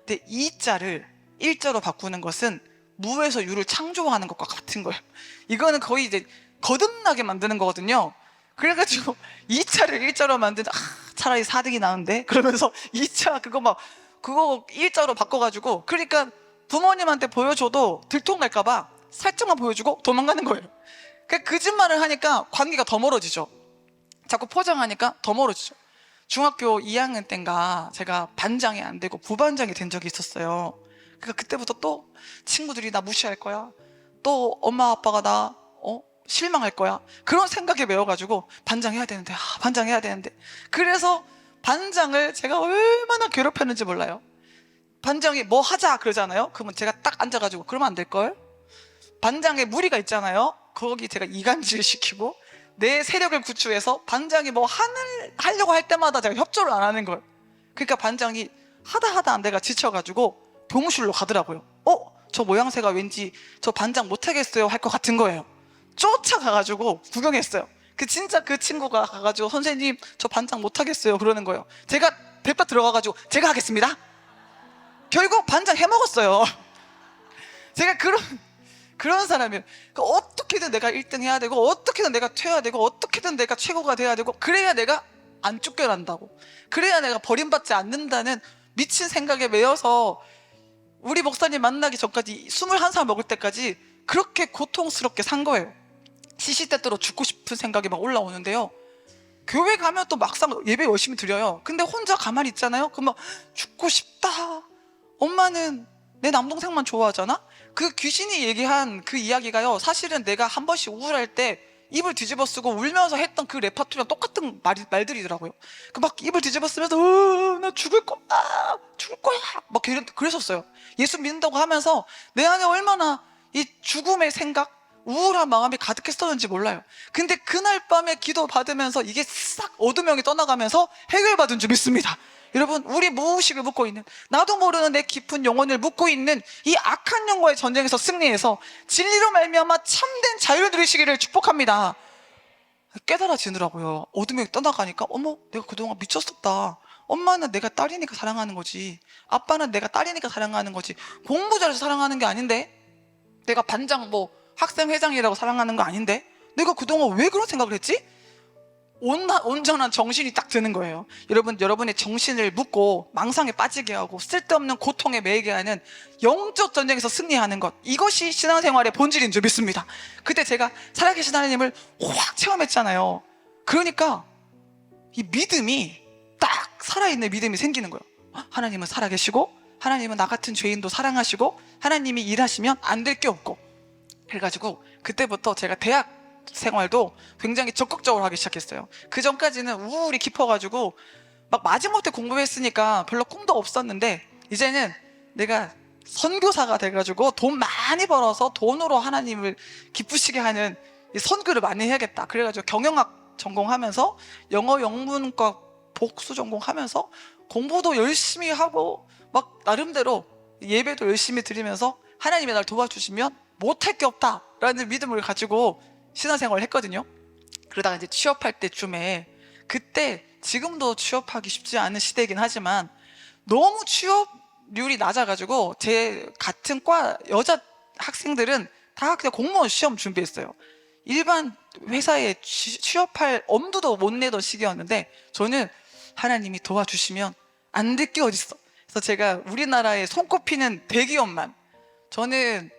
Speaker 1: 근데 2자를 1자로 바꾸는 것은 무에서 유를 창조하는 것과 같은 거예요. 이거는 거의 이제 거듭나게 만드는 거거든요. 그래가지고 2자를 1자로 만드는, 차라리 4등이 나은데? 그러면서 2자 그거 1자로 바꿔가지고, 그러니까 부모님한테 보여줘도 들통날까봐 살짝만 보여주고 도망가는 거예요. 그 거짓말을 하니까 관계가 더 멀어지죠. 자꾸 포장하니까 더 멀어지죠. 중학교 2학년 때인가 제가 반장이 안 되고 부반장이 된 적이 있었어요. 그러니까 그때부터 또 친구들이 나 무시할 거야, 또 엄마 아빠가 나 실망할 거야, 그런 생각에 매여가지고 반장해야 되는데, 반장해야 되는데. 그래서 반장을 제가 얼마나 괴롭혔는지 몰라요. 반장이 뭐 하자 그러잖아요. 그러면 제가 딱 앉아가지고 그러면 안 될걸? 반장에 무리가 있잖아요. 거기 제가 이간질 시키고 내 세력을 구축해서 반장이 뭐 하려고 할 때마다 제가 협조를 안 하는 거예요. 그러니까 반장이 하다 안 돼가 지쳐가지고 교무실로 가더라고요. 저 모양새가 왠지 저 반장 못하겠어요 할 것 같은 거예요. 쫓아가가지고 구경했어요. 진짜 그 친구가 가가지고 선생님 저 반장 못하겠어요 그러는 거예요. 제가 대파 들어가가지고 제가 하겠습니다. 결국 반장 해먹었어요. 제가 그런 사람이에요. 그러니까 어떻게든 내가 1등 해야 되고, 어떻게든 내가 퇴해야 되고, 어떻게든 내가 최고가 돼야 되고, 그래야 내가 안 쫓겨난다고, 그래야 내가 버림받지 않는다는 미친 생각에 매여서 우리 목사님 만나기 전까지 21살 먹을 때까지 그렇게 고통스럽게 산 거예요. 시시때때로 죽고 싶은 생각이 막 올라오는데요, 교회 가면 또 막상 예배 열심히 드려요. 근데 혼자 가만히 있잖아요. 그러면 죽고 싶다. 엄마는 내 남동생만 좋아하잖아? 그 귀신이 얘기한 그 이야기가요, 사실은 내가 한 번씩 우울할 때 입을 뒤집어 쓰고 울면서 했던 그 레파토리랑 똑같은 말들이더라고요. 막 입을 뒤집어 쓰면서 나 죽을 거야 막 그랬었어요. 예수 믿는다고 하면서 내 안에 얼마나 이 죽음의 생각, 우울한 마음이 가득했었는지 몰라요. 근데 그날 밤에 기도 받으면서 이게 싹 어두명이 떠나가면서 해결받은 줄 믿습니다. 여러분, 우리 무의식을 묻고 있는, 나도 모르는 내 깊은 영혼을 묻고 있는 이 악한 영과의 전쟁에서 승리해서 진리로 말미암아 참된 자유를 누리시기를 축복합니다. 깨달아지더라고요. 어둠이 떠나가니까 어머, 내가 그동안 미쳤었다. 엄마는 내가 딸이니까 사랑하는 거지, 아빠는 내가 딸이니까 사랑하는 거지, 공부 잘해서 사랑하는 게 아닌데, 내가 반장 학생회장이라고 사랑하는 거 아닌데, 내가 그동안 왜 그런 생각을 했지? 온전한 정신이 딱 드는 거예요. 여러분의 정신을 묶고 망상에 빠지게 하고 쓸데없는 고통에 매이게 하는 영적 전쟁에서 승리하는 것, 이것이 신앙생활의 본질인 줄 믿습니다. 그때 제가 살아계신 하나님을 확 체험했잖아요. 그러니까 이 믿음이 딱 살아있는 믿음이 생기는 거예요. 하나님은 살아계시고, 하나님은 나 같은 죄인도 사랑하시고, 하나님이 일하시면 안 될 게 없고. 그래가지고 그때부터 제가 대학 생활도 굉장히 적극적으로 하기 시작했어요. 그 전까지는 우울이 깊어가지고 막 마지못해 공부했으니까 별로 꿈도 없었는데, 이제는 내가 선교사가 돼가지고 돈 많이 벌어서 돈으로 하나님을 기쁘시게 하는 이 선교를 많이 해야겠다. 그래가지고 경영학 전공하면서 영어 영문과 복수 전공하면서 공부도 열심히 하고 막 나름대로 예배도 열심히 드리면서 하나님이 날 도와주시면 못할 게 없다라는 믿음을 가지고 신앙생활을 했거든요. 그러다가 이제 취업할 때쯤에, 그때 지금도 취업하기 쉽지 않은 시대이긴 하지만 너무 취업률이 낮아가지고 제 같은 과 여자 학생들은 다 그냥 공무원 시험 준비했어요. 일반 회사에 취업할 엄두도 못 내던 시기였는데 저는 하나님이 도와주시면 안 될 게 어딨어. 그래서 제가 우리나라에 손꼽히는 대기업만, 저는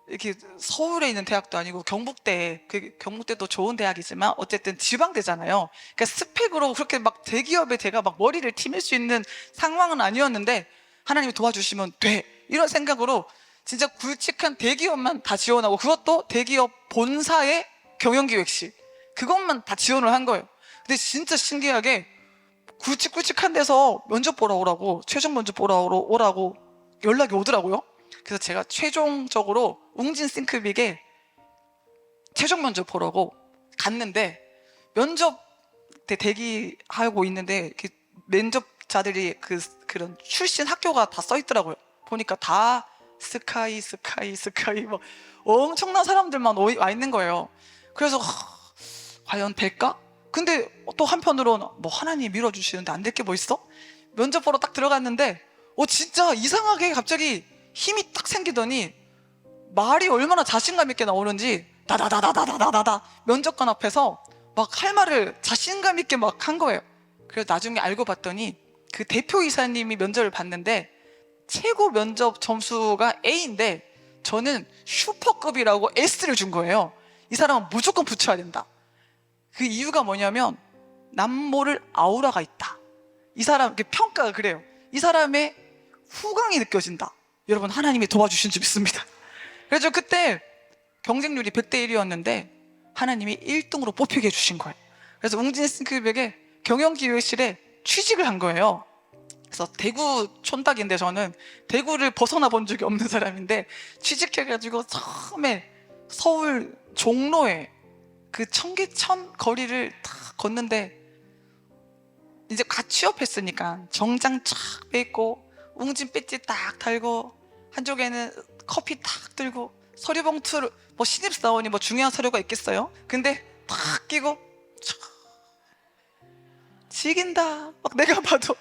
Speaker 1: 이렇게 서울에 있는 대학도 아니고 경북대, 그 경북대도 좋은 대학이지만 어쨌든 지방대잖아요. 그러니까 스펙으로 그렇게 막 대기업에 제가 막 머리를 팀을 수 있는 상황은 아니었는데 하나님이 도와주시면 돼, 이런 생각으로 진짜 굵직한 대기업만 다 지원하고, 그것도 대기업 본사의 경영기획실, 그것만 다 지원을 한 거예요. 근데 진짜 신기하게 굵직굵직한 데서 면접 보러 오라고, 최종 면접 보러 오라고 연락이 오더라고요. 그래서 제가 최종적으로 웅진 싱크빅에 최종 면접 보라고 갔는데, 면접 때 대기하고 있는데 면접자들이 그런 출신 학교가 다 써 있더라고요. 보니까 다 스카이 뭐 엄청난 사람들만 와 있는 거예요. 그래서 과연 될까? 근데 또 한편으로는 뭐 하나님이 밀어주시는데 안 될 게 뭐 있어? 면접 보러 딱 들어갔는데 진짜 이상하게 갑자기 힘이 딱 생기더니 말이 얼마나 자신감 있게 나오는지 다다다다다다다다 면접관 앞에서 막 할 말을 자신감 있게 막 한 거예요. 그래서 나중에 알고 봤더니 그 대표이사님이 면접을 봤는데 최고 면접 점수가 A인데 저는 슈퍼급이라고 S를 준 거예요. 이 사람은 무조건 붙여야 된다. 그 이유가 뭐냐면 남모를 아우라가 있다. 이 사람 평가가 그래요. 이 사람의 후광이 느껴진다. 여러분, 하나님이 도와주신 줄 믿습니다. 그래서 그때 경쟁률이 100대 1이었는데 하나님이 1등으로 뽑히게 해주신 거예요. 그래서 웅진 싱크백에 경영기획실에 취직을 한 거예요. 그래서 대구 촌딱인데 저는 대구를 벗어나 본 적이 없는 사람인데 취직해가지고 처음에 서울 종로에 그 청계천 거리를 탁 걷는데, 이제 갓 취업했으니까 정장 쫙 빼입고 웅진 배지 딱 달고 한쪽에는 커피 탁 들고 서류봉투를, 뭐 신입사원이 뭐 중요한 서류가 있겠어요? 근데 탁 끼고 지긴다. 막 내가 봐도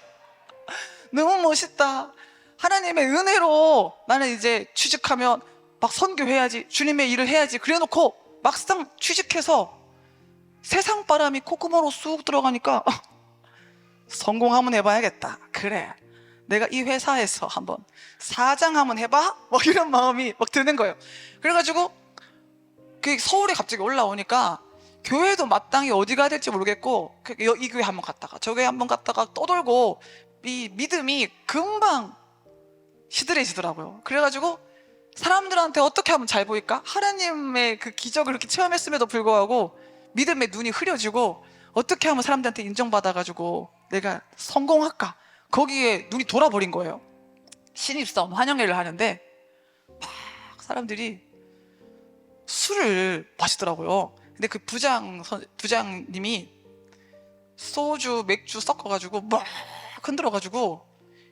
Speaker 1: 너무 멋있다. 하나님의 은혜로 나는 이제 취직하면 막 선교해야지, 주님의 일을 해야지, 그래놓고 막상 취직해서 세상 바람이 콧구멍으로 쑥 들어가니까 성공 한번 해봐야겠다. 그래, 내가 이 회사에서 한번 사장 한번 해봐? 막 이런 마음이 막 드는 거예요. 그래가지고 그 서울에 갑자기 올라오니까 교회도 마땅히 어디 가야 될지 모르겠고 이 교회 한번 갔다가 저 교회 한번 갔다가 떠돌고 이 믿음이 금방 시들해지더라고요. 그래가지고 사람들한테 어떻게 하면 잘 보일까? 하나님의 그 기적을 이렇게 체험했음에도 불구하고 믿음의 눈이 흐려지고 어떻게 하면 사람들한테 인정받아가지고 내가 성공할까? 거기에 눈이 돌아버린 거예요. 신입사원 환영회를 하는데 막 사람들이 술을 마시더라고요. 근데 그 부장님이 소주, 맥주 섞어가지고 막 흔들어가지고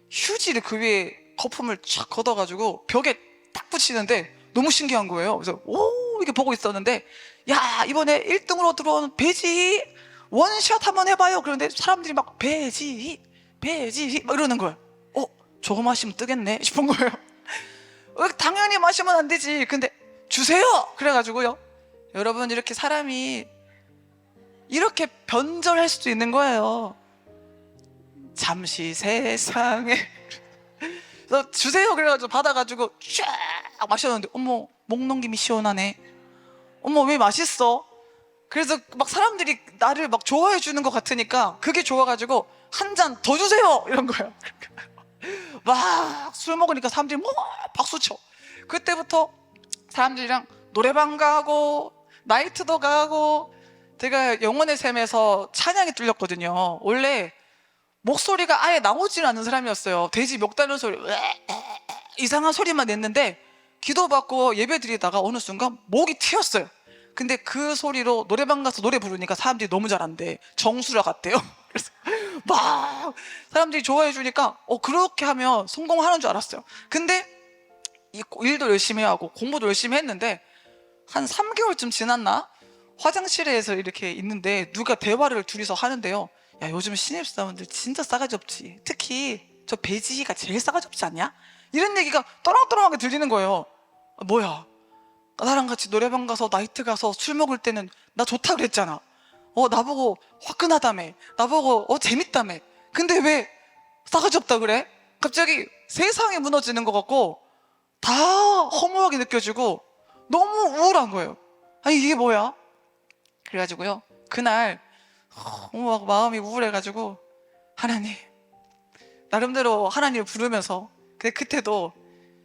Speaker 1: 휴지를 그 위에 거품을 쫙 걷어가지고 벽에 딱 붙이는데 너무 신기한 거예요. 그래서 이렇게 보고 있었는데, 야, 이번에 1등으로 들어온 배지 원샷 한번 해봐요. 그런데 사람들이 막 배지 막 이러는 거예요. 저거 마시면 뜨겠네 싶은 거예요. 당연히 마시면 안 되지. 근데 주세요. 그래가지고요, 여러분, 이렇게 사람이 이렇게 변절할 수도 있는 거예요. 잠시 세상에 그래서 주세요. 그래가지고 받아가지고 쫙 마셨는데 어머, 목 넘김이 시원하네. 어머, 왜 맛있어? 그래서 막 사람들이 나를 막 좋아해 주는 것 같으니까 그게 좋아가지고 한 잔 더 주세요 이런 거예요. 막 술 먹으니까 사람들이 막 박수 쳐. 그때부터 사람들이랑 노래방 가고 나이트도 가고, 제가 영혼의 샘에서 찬양이 뚫렸거든요. 원래 목소리가 아예 나오지는 않는 사람이었어요. 돼지 멱 다는 소리, 이상한 소리만 냈는데 기도받고 예배 드리다가 어느 순간 목이 트였어요. 근데 그 소리로 노래방 가서 노래 부르니까 사람들이 너무 잘한대. 정수라 같대요. 그래서 막 사람들이 좋아해 주니까 그렇게 하면 성공하는 줄 알았어요. 근데 이 일도 열심히 하고 공부도 열심히 했는데 한 3개월쯤 지났나? 화장실에서 이렇게 있는데 누가 대화를 둘이서 하는데요. 야, 요즘 신입사원들 진짜 싸가지 없지. 특히 저 배지희가 제일 싸가지 없지 않냐? 이런 얘기가 떠렁떠렁하게 들리는 거예요. 뭐야? 나랑 같이 노래방 가서 나이트 가서 술 먹을 때는 나 좋다 그랬잖아. 나보고 화끈하다며. 나보고 재밌다며. 근데 왜 싸가지 없다 그래? 갑자기 세상이 무너지는 것 같고 다 허무하게 느껴지고 너무 우울한 거예요. 아니 이게 뭐야? 그래가지고요 그날 너무 막 마음이 우울해가지고 하나님, 나름대로 하나님을 부르면서, 근데 그때도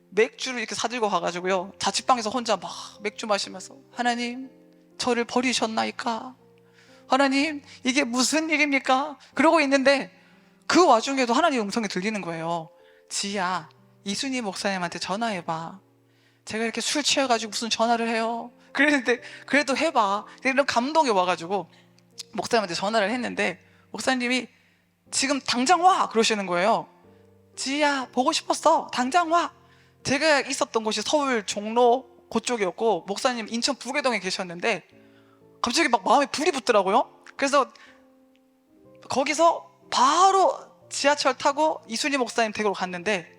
Speaker 1: 맥주를 이렇게 사들고 가가지고요 자취방에서 혼자 막 맥주 마시면서 하나님, 저를 버리셨나이까? 하나님, 이게 무슨 일입니까? 그러고 있는데 그 와중에도 하나님의 음성이 들리는 거예요. 지희야, 이순희 목사님한테 전화해봐. 제가 이렇게 술 취해가지고 무슨 전화를 해요? 그랬는데 그래도 해봐. 이런 감동이 와가지고 목사님한테 전화를 했는데 목사님이 지금 당장 와 그러시는 거예요. 지희야, 보고 싶었어. 당장 와. 제가 있었던 곳이 서울 종로 그쪽이었고 목사님 인천 부계동에 계셨는데 갑자기 막 마음에 불이 붙더라고요. 그래서 거기서 바로 지하철 타고 이순희 목사님 댁으로 갔는데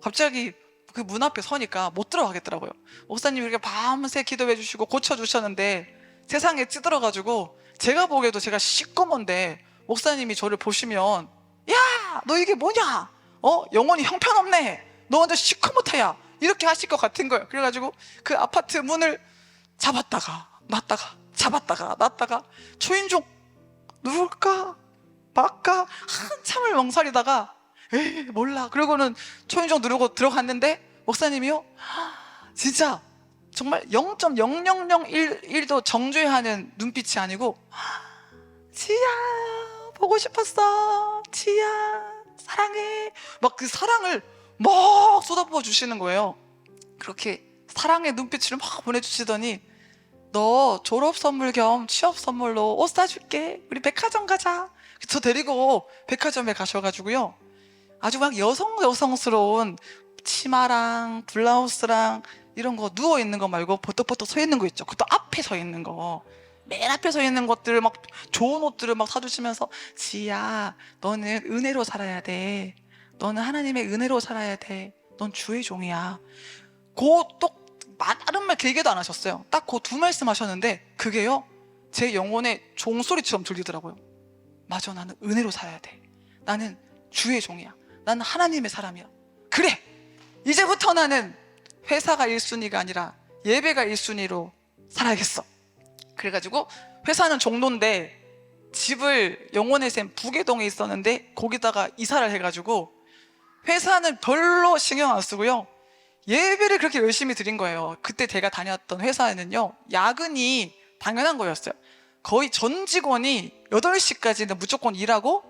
Speaker 1: 갑자기 그 문 앞에 서니까 못 들어가겠더라고요. 목사님이 이렇게 밤새 기도해 주시고 고쳐주셨는데 세상에 찌들어가지고 제가 보기에도 제가 시꺼먼데 목사님이 저를 보시면 야, 너 이게 뭐냐? 영혼이 형편없네. 너 완전 시커멓다야. 이렇게 하실 것 같은 거예요. 그래가지고 그 아파트 문을 잡았다가 놨다가 잡았다가 놨다가 초인종 누를까 말까 한참을 멍살이다가 에이 몰라. 그러고는 초인종 누르고 들어갔는데 목사님이요 진짜 정말 0.0001도 정죄하는 눈빛이 아니고 지야 보고 싶었어, 지야 사랑해, 막 그 사랑을 막 쏟아부어 주시는 거예요. 그렇게 사랑의 눈빛을 막 보내주시더니 너 졸업 선물 겸 취업 선물로 옷 사줄게, 우리 백화점 가자. 저 데리고 백화점에 가셔가지고요 아주 막 여성스러운 치마랑 블라우스랑 이런 거 누워있는 거 말고 버떡버떡 서 있는 거 있죠. 그것도 앞에 서 있는 거, 맨 앞에 서 있는 것들을 막 좋은 옷들을 막 사주시면서 지야, 너는 은혜로 살아야 돼. 너는 하나님의 은혜로 살아야 돼. 넌 주의 종이야. 다른 말 길게도 안 하셨어요. 딱 그 두 말씀 하셨는데 그게요 제 영혼의 종소리처럼 들리더라고요. 맞아, 나는 은혜로 살아야 돼. 나는 주의 종이야. 나는 하나님의 사람이야. 그래, 이제부터 나는 회사가 1순위가 아니라 예배가 1순위로 살아야겠어. 그래가지고 회사는 종로인데 집을 영혼의 샘 부계동에 있었는데 거기다가 이사를 해가지고 회사는 별로 신경 안 쓰고요 예배를 그렇게 열심히 드린 거예요. 그때 제가 다녔던 회사에는요 야근이 당연한 거였어요. 거의 전 직원이 8시까지는 무조건 일하고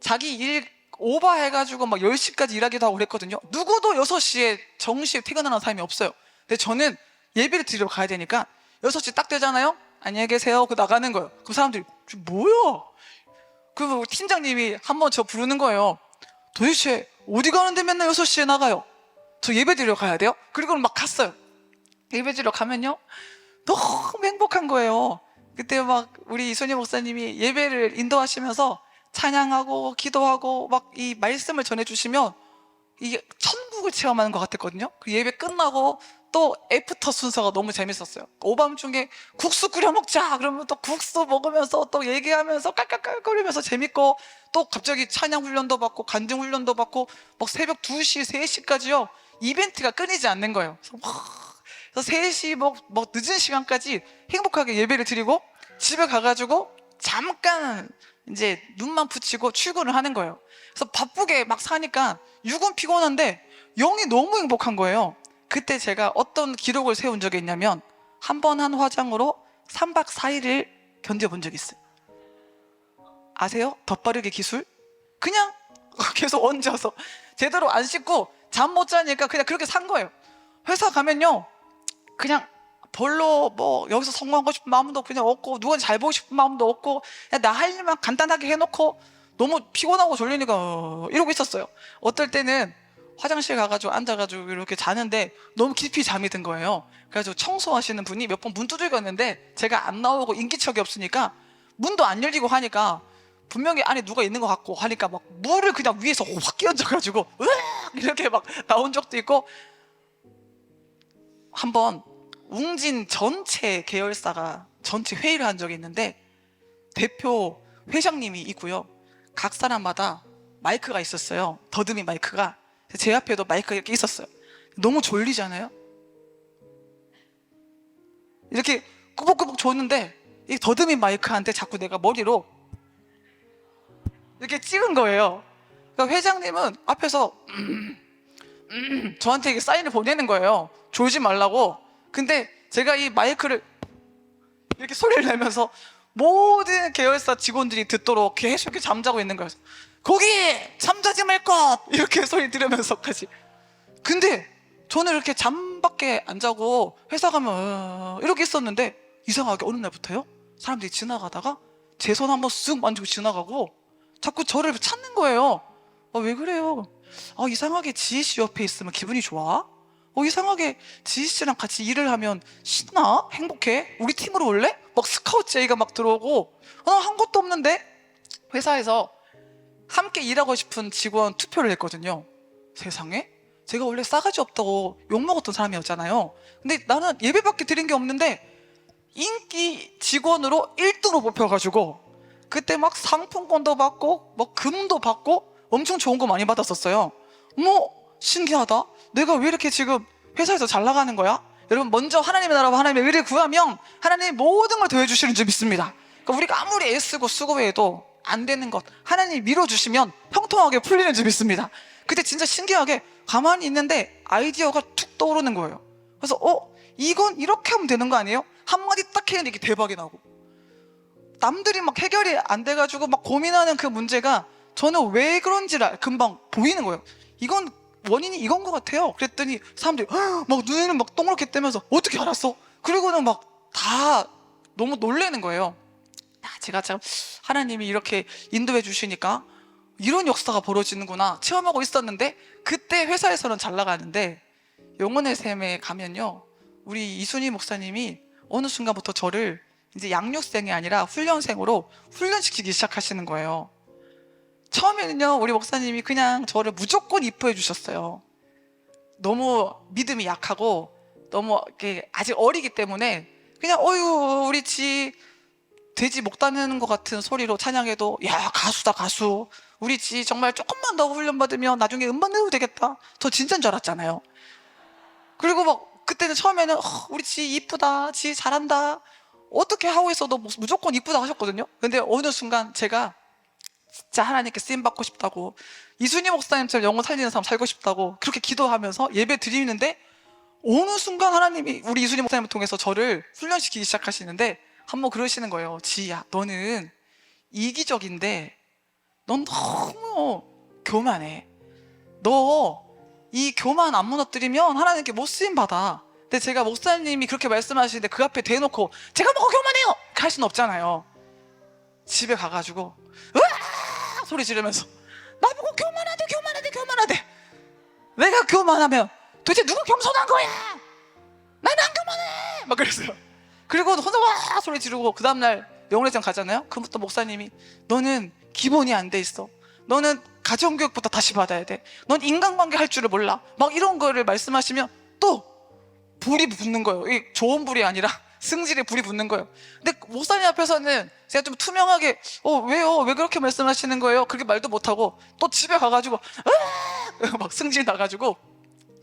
Speaker 1: 자기 일 오버해가지고 막 10시까지 일하기도 하고 그랬거든요. 누구도 6시에 정시에 퇴근하는 사람이 없어요. 근데 저는 예배를 드리러 가야 되니까 6시 딱 되잖아요. 안녕히 계세요. 그 나가는 거예요. 그 사람들이 뭐야? 그 팀장님이 한번 저 부르는 거예요. 도대체 어디 가는데 맨날 6시에 나가요? 저 예배 드리러 가야 돼요? 그리고는 막 갔어요. 예배 드리러 가면요 너무 행복한 거예요. 그때 막 우리 이순희 목사님이 예배를 인도하시면서 찬양하고 기도하고 막 이 말씀을 전해주시면 이게 천국을 체험하는 것 같았거든요. 그 예배 끝나고 또 애프터 순서가 너무 재밌었어요. 오밤중에 국수 끓여 먹자 그러면 또 국수 먹으면서 또 얘기하면서 깔깔깔거리면서 재밌고 또 갑자기 찬양 훈련도 받고 간증 훈련도 받고 막 새벽 2시, 3시까지요 이벤트가 끊이지 않는 거예요. 그래서 3시 뭐 늦은 시간까지 행복하게 예배를 드리고 집에 가가지고 잠깐 이제 눈만 붙이고 출근을 하는 거예요. 그래서 바쁘게 막 사니까 육은 피곤한데 영이 너무 행복한 거예요. 그때 제가 어떤 기록을 세운 적이 있냐면 한 번 한 화장으로 3박 4일을 견뎌본 적이 있어요. 아세요? 덧바르기 기술? 그냥 계속 얹어서 제대로 안 씻고 잠 못 자니까 그냥 그렇게 산 거예요. 회사 가면요 그냥 별로 뭐 여기서 성공하고 싶은 마음도 그냥 없고, 누가 잘 보고 싶은 마음도 없고, 그냥 나 할 일만 간단하게 해놓고 너무 피곤하고 졸리니까 이러고 있었어요. 어떨 때는 화장실 가가지고 앉아가지고 이렇게 자는데 너무 깊이 잠이 든 거예요. 그래가지고 청소하시는 분이 몇 번 문 두들겼는데 제가 안 나오고 인기척이 없으니까 문도 안 열리고 하니까 분명히 안에 누가 있는 것 같고 하니까 막 물을 그냥 위에서 확 끼얹어가지고 으악 이렇게 막 나온 적도 있고, 한번 웅진 전체 계열사가 전체 회의를 한 적이 있는데 대표 회장님이 있고요, 각 사람마다 마이크가 있었어요. 더듬이 마이크가. 제 앞에도 마이크가 이렇게 있었어요. 너무 졸리잖아요. 이렇게 꾸벅꾸벅 줬는데 이 더듬이 마이크한테 자꾸 내가 머리로 이렇게 찍은 거예요. 그러니까 회장님은 앞에서 저한테 이게 사인을 보내는 거예요. 졸지 말라고. 근데 제가 이 마이크를 이렇게 소리를 내면서 모든 계열사 직원들이 듣도록 계속 이렇게 잠자고 있는 거예요. 거기 잠자지 말 것! 이렇게 소리 들으면서까지. 근데 저는 이렇게 잠밖에 안 자고 회사 가면 이렇게 있었는데 이상하게 어느 날부터요, 사람들이 지나가다가 제 손 한번 쓱 만지고 지나가고 자꾸 저를 찾는 거예요. 왜 그래요? 이상하게 지희씨 옆에 있으면 기분이 좋아? 이상하게 지희씨랑 같이 일을 하면 신나? 행복해? 우리 팀으로 올래? 막 스카우트 제의가 막 들어오고, 한 것도 없는데? 회사에서 함께 일하고 싶은 직원 투표를 했거든요. 세상에? 제가 원래 싸가지 없다고 욕먹었던 사람이었잖아요. 근데 나는 예배밖에 드린 게 없는데 인기 직원으로 1등으로 뽑혀가지고 그때 막 상품권도 받고 뭐 금도 받고 엄청 좋은 거 많이 받았었어요. 신기하다. 내가 왜 이렇게 지금 회사에서 잘 나가는 거야? 여러분, 먼저 하나님의 나라와 하나님의 의를 구하면 하나님이 모든 걸 더해주시는 줄 믿습니다. 그러니까 우리가 아무리 애쓰고 수고해도 안 되는 것 하나님이 밀어주시면 형통하게 풀리는 줄 믿습니다. 그때 진짜 신기하게 가만히 있는데 아이디어가 툭 떠오르는 거예요. 그래서 이건 이렇게 하면 되는 거 아니에요? 한마디 딱 했는데 이게 대박이 나고, 남들이 막 해결이 안 돼가지고 막 고민하는 그 문제가 저는 왜 그런지를 금방 보이는 거예요. 이건 원인이 이건 것 같아요. 그랬더니 사람들이 막 눈에는 막 동그랗게 뜨면서 어떻게 알았어? 그리고는 막 다 너무 놀라는 거예요. 제가 참 하나님이 이렇게 인도해 주시니까 이런 역사가 벌어지는구나 체험하고 있었는데, 그때 회사에서는 잘 나가는데 영혼의 샘에 가면요, 우리 이순희 목사님이 어느 순간부터 저를 이제 양육생이 아니라 훈련생으로 훈련시키기 시작하시는 거예요. 처음에는요, 우리 목사님이 그냥 저를 무조건 이뻐해 주셨어요. 너무 믿음이 약하고 너무 이렇게 아직 어리기 때문에 그냥 우리 지 돼지 목 다니는 것 같은 소리로 찬양해도 야, 가수다 가수, 우리 지 정말 조금만 더 훈련받으면 나중에 음반 내도 되겠다, 저 진짜인 줄 알았잖아요. 그리고 막 그때는 처음에는 우리 지 이쁘다, 지 잘한다, 어떻게 하고 있어도 무조건 이쁘다 하셨거든요. 근데 어느 순간 제가 진짜 하나님께 쓰임받고 싶다고, 이순희 목사님처럼 영혼 살리는 사람 살고 싶다고 그렇게 기도하면서 예배 드리는데, 어느 순간 하나님이 우리 이순희 목사님을 통해서 저를 훈련시키기 시작하시는데 한번 그러시는 거예요. 지희야, 너는 이기적인데 넌 너무 교만해. 너 이 교만 안 무너뜨리면 하나님께 못 쓰임받아. 근데 제가 목사님이 그렇게 말씀하시는데 그 앞에 대놓고 제가 뭐가 교만해요! 이렇게 할 수는 없잖아요. 집에 가가지고 으아! 소리 지르면서 나보고 교만하대 교만하대 교만하대, 내가 교만하면 도대체 누가 겸손한 거야? 나는 안 교만해! 막 그랬어요. 그리고 혼자 와 소리 지르고 그 다음날 영혼의 장 가잖아요. 그부터 목사님이 너는 기본이 안 돼 있어, 너는 가정교육부터 다시 받아야 돼, 넌 인간관계 할 줄을 몰라, 막 이런 거를 말씀하시면 또 불이 붙는 거예요. 이게 좋은 불이 아니라 승질에 불이 붙는 거예요. 근데 목사님 앞에서는 제가 좀 투명하게 왜요? 왜 그렇게 말씀하시는 거예요? 그렇게 말도 못하고 또 집에 가가지고 막 승질 나가지고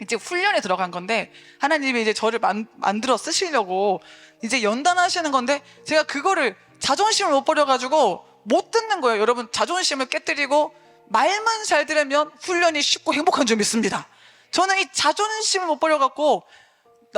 Speaker 1: 이제 훈련에 들어간 건데, 하나님이 이제 저를 만들어 쓰시려고 이제 연단하시는 건데, 제가 그거를 자존심을 못 버려가지고 못 듣는 거예요. 여러분, 자존심을 깨뜨리고 말만 잘 들으면 훈련이 쉽고 행복한 줄 믿습니다. 저는 이 자존심을 못 버려갖고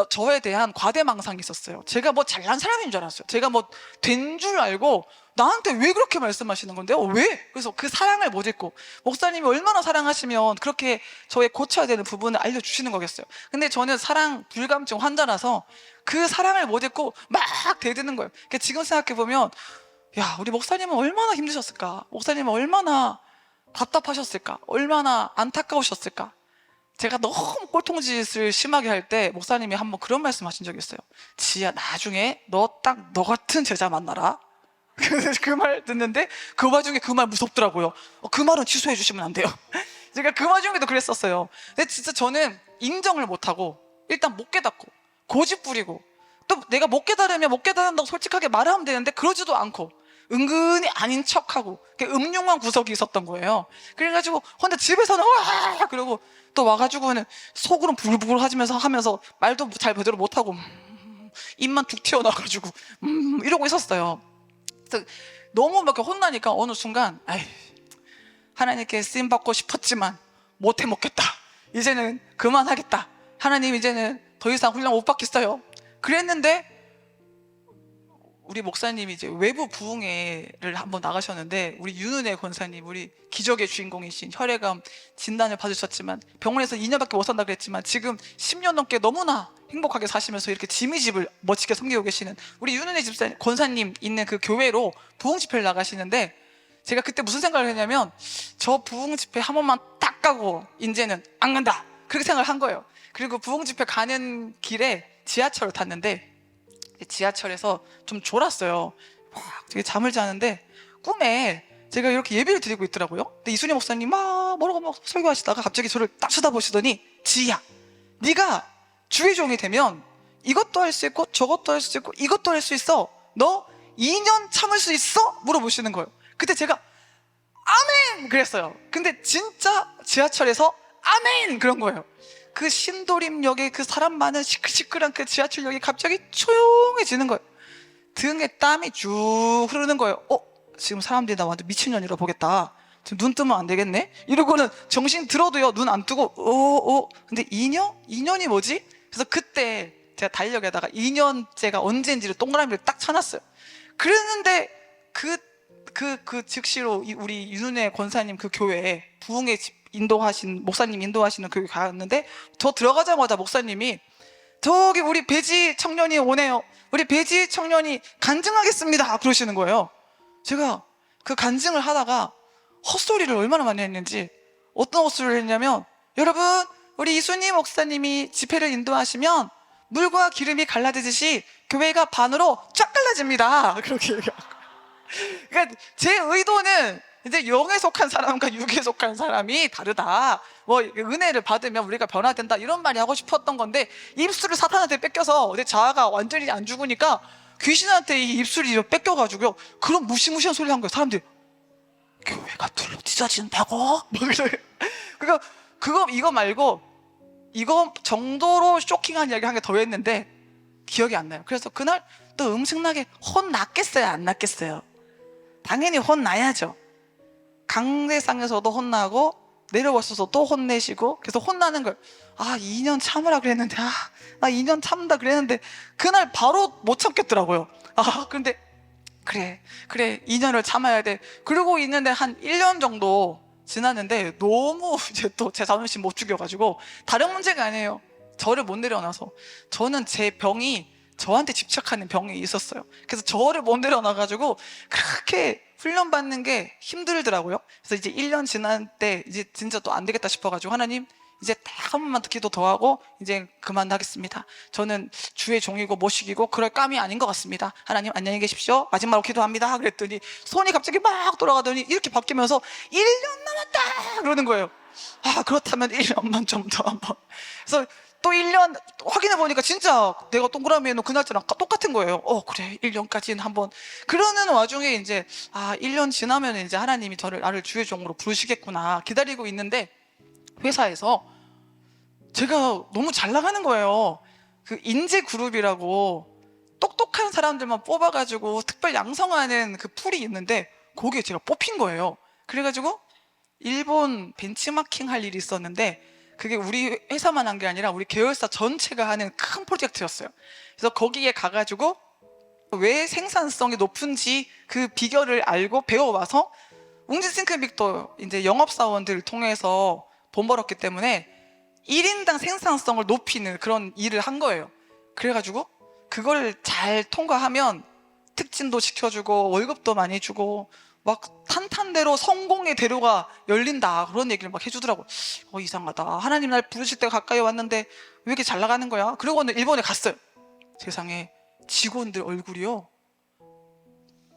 Speaker 1: 저에 대한 과대망상이 있었어요. 제가 뭐 잘난 사람인 줄 알았어요. 제가 뭐 된 줄 알고 나한테 왜 그렇게 말씀하시는 건데요? 왜? 그래서 그 사랑을 못 잊고 목사님이 얼마나 사랑하시면 그렇게 저의 고쳐야 되는 부분을 알려주시는 거겠어요. 근데 저는 사랑 불감증 환자라서 그 사랑을 못 잊고 막 대드는 거예요. 그러니까 지금 생각해보면 야, 우리 목사님은 얼마나 힘드셨을까? 목사님은 얼마나 답답하셨을까? 얼마나 안타까우셨을까? 제가 너무 꼴통짓을 심하게 할 때 목사님이 한번 그런 말씀 하신 적이 있어요. 지야, 나중에 너 같은 제자 만나라. 그 말 듣는데 그 와중에 그 말 무섭더라고요. 그 말은 취소해 주시면 안 돼요. 제가 그 와중에도 그랬었어요. 근데 진짜 저는 인정을 못하고 일단 못 깨닫고 고집 부리고 또 내가 못 깨달으면 못 깨달은다고 솔직하게 말하면 되는데 그러지도 않고 은근히 아닌 척하고 음흉한 구석이 있었던 거예요. 그래가지고 혼자 집에서는 와 그러고 또 와가지고는 속으로 부글부글 하면서 말도 잘 제대로 못하고 입만 툭 튀어나와가지고 이러고 있었어요. 그래서 너무 막 혼나니까 어느 순간 아이, 하나님께 쓰임 받고 싶었지만 못해 먹겠다. 이제는 그만하겠다. 하나님 이제는 더 이상 훈련 못 받겠어요. 그랬는데 우리 목사님이 이제 외부 부흥회를 한번 나가셨는데 우리 윤은혜 권사님, 우리 기적의 주인공이신 혈액암 진단을 받으셨지만 병원에서 2년밖에 못 산다 그랬지만 지금 10년 넘게 너무나 행복하게 사시면서 이렇게 지미집을 멋지게 섬기고 계시는 우리 윤은혜 집사님, 권사님 있는 그 교회로 부흥 집회를 나가시는데 제가 그때 무슨 생각을 했냐면 저 부흥 집회 한 번만 딱 가고 이제는 안 간다 그렇게 생각을 한 거예요. 그리고 부흥 집회 가는 길에 지하철을 탔는데 지하철에서 좀 졸았어요. 되게 잠을 자는데 꿈에 제가 이렇게 예배를 드리고 있더라고요. 근데 이순희 목사님 뭐라고 설교하시다가 갑자기 저를 딱 쳐다보시더니 지희야, 네가 주의 종이 되면 이것도 할 수 있고 저것도 할 수 있고 이것도 할 수 있어. 너 2년 참을 수 있어? 물어보시는 거예요. 그때 제가 아멘! 그랬어요. 근데 진짜 지하철에서 아멘! 그런 거예요. 그 신도림역에 그 사람 많은 시끌시끌한 그 지하철역이 갑자기 조용해지는 거예요. 등에 땀이 쭉 흐르는 거예요. 지금 사람들이 나 완전 미친년이라 보겠다. 지금 눈 뜨면 안 되겠네? 이러고는 정신 들어도요, 눈 안 뜨고, 근데 2년? 2년이 뭐지? 그래서 그때 제가 달력에다가 2년째가 언제인지를 동그라미를 딱 쳐놨어요. 그랬는데 즉시로 우리 윤은혜 권사님 그 교회에 부흥의 목사님 인도하시는 교회 갔는데 저 들어가자마자 목사님이 저기 우리 배지 청년이 오네요. 우리 배지 청년이 간증하겠습니다. 그러시는 거예요. 제가 그 간증을 하다가 헛소리를 얼마나 많이 했는지 어떤 헛소리를 했냐면 여러분 우리 이순희 목사님이 집회를 인도하시면 물과 기름이 갈라지듯이 교회가 반으로 쫙 갈라집니다. 그렇게 얘기하고 그러니까 제 의도는 이제 영에 속한 사람과 육에 속한 사람이 다르다. 뭐 은혜를 받으면 우리가 변화된다 이런 말이 하고 싶었던 건데 입술을 사탄한테 뺏겨서 내 자아가 완전히 안 죽으니까 귀신한테 이 입술이 뺏겨가지고요. 그런 무시무시한 소리 한 거예요. 사람들이 교회가 둘로 찢어진다고? 그러니까 이거 말고 이거 정도로 쇼킹한 이야기 한 개 더 했는데 기억이 안 나요. 그래서 그날 또 엄청나게 혼났겠어요? 안 났겠어요? 당연히 혼나야죠. 강대상에서도 혼나고 내려왔어서 또 혼내시고 그래서 혼나는 걸 2년 참으라 그랬는데 나 2년 참는다 그랬는데 그날 바로 못 참겠더라고요. 근데 그래 2년을 참아야 돼. 그러고 있는데 한 1년 정도 지났는데 너무 이제 또 제 자존심 못 죽여가지고 다른 문제가 아니에요. 저를 못 내려놔서 저는 제 병이 저한테 집착하는 병이 있었어요. 그래서 저를 못 내려놔가지고 그렇게 훈련받는 게 힘들더라고요. 그래서 이제 1년 지난 때 이제 진짜 또 안 되겠다 싶어가지고 하나님 이제 딱 한 번만 기도 더 하고 이제 그만하겠습니다. 저는 주의 종이고 모시기고 그럴 감이 아닌 것 같습니다. 하나님 안녕히 계십시오. 마지막으로 기도합니다. 그랬더니 손이 갑자기 막 돌아가더니 이렇게 바뀌면서 1년 남았다 그러는 거예요. 그렇다면 1년만 좀 더 한번. 그래서 또 1년 확인해 보니까 진짜 내가 동그라미 해놓은 그날짜랑 똑같은 거예요. 그래 1년까지는 한번. 그러는 와중에 이제 1년 지나면 이제 하나님이 나를 주의 종으로 부르시겠구나 기다리고 있는데 회사에서 제가 너무 잘 나가는 거예요. 그 인재 그룹이라고 똑똑한 사람들만 뽑아가지고 특별 양성하는 그 풀이 있는데 거기에 제가 뽑힌 거예요. 그래가지고 일본 벤치마킹 할 일이 있었는데 그게 우리 회사만 한 게 아니라 우리 계열사 전체가 하는 큰 프로젝트였어요. 그래서 거기에 가가지고 왜 생산성이 높은지 그 비결을 알고 배워와서 웅진싱크빅도 이제 영업사원들을 통해서 돈 벌었기 때문에 1인당 생산성을 높이는 그런 일을 한 거예요. 그래가지고 그걸 잘 통과하면 특진도 시켜주고 월급도 많이 주고 막 탄탄대로 성공의 대로가 열린다, 그런 얘기를 막 해주더라고. 이상하다, 하나님 날 부르실 때가 가까이 왔는데 왜 이렇게 잘 나가는 거야? 그러고는 일본에 갔어요. 세상에 직원들 얼굴이요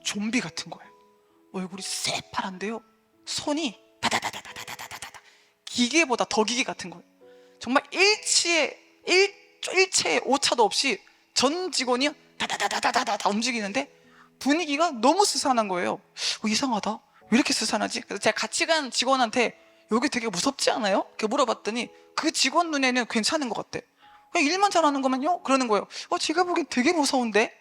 Speaker 1: 좀비 같은 거예요. 얼굴이 새파란데요 손이 다다다다다다다다다 기계보다 더 기계 같은 거예요. 정말 일체의 오차도 없이 전 직원이 다다다다다다 움직이는데 분위기가 너무 스산한 거예요. 이상하다, 왜 이렇게 스산하지? 그래서 제가 같이 간 직원한테 여기 되게 무섭지 않아요? 이렇게 물어봤더니 그 직원 눈에는 괜찮은 것 같대. 그냥 일만 잘하는 거면요? 그러는 거예요. 제가 보기엔 되게 무서운데?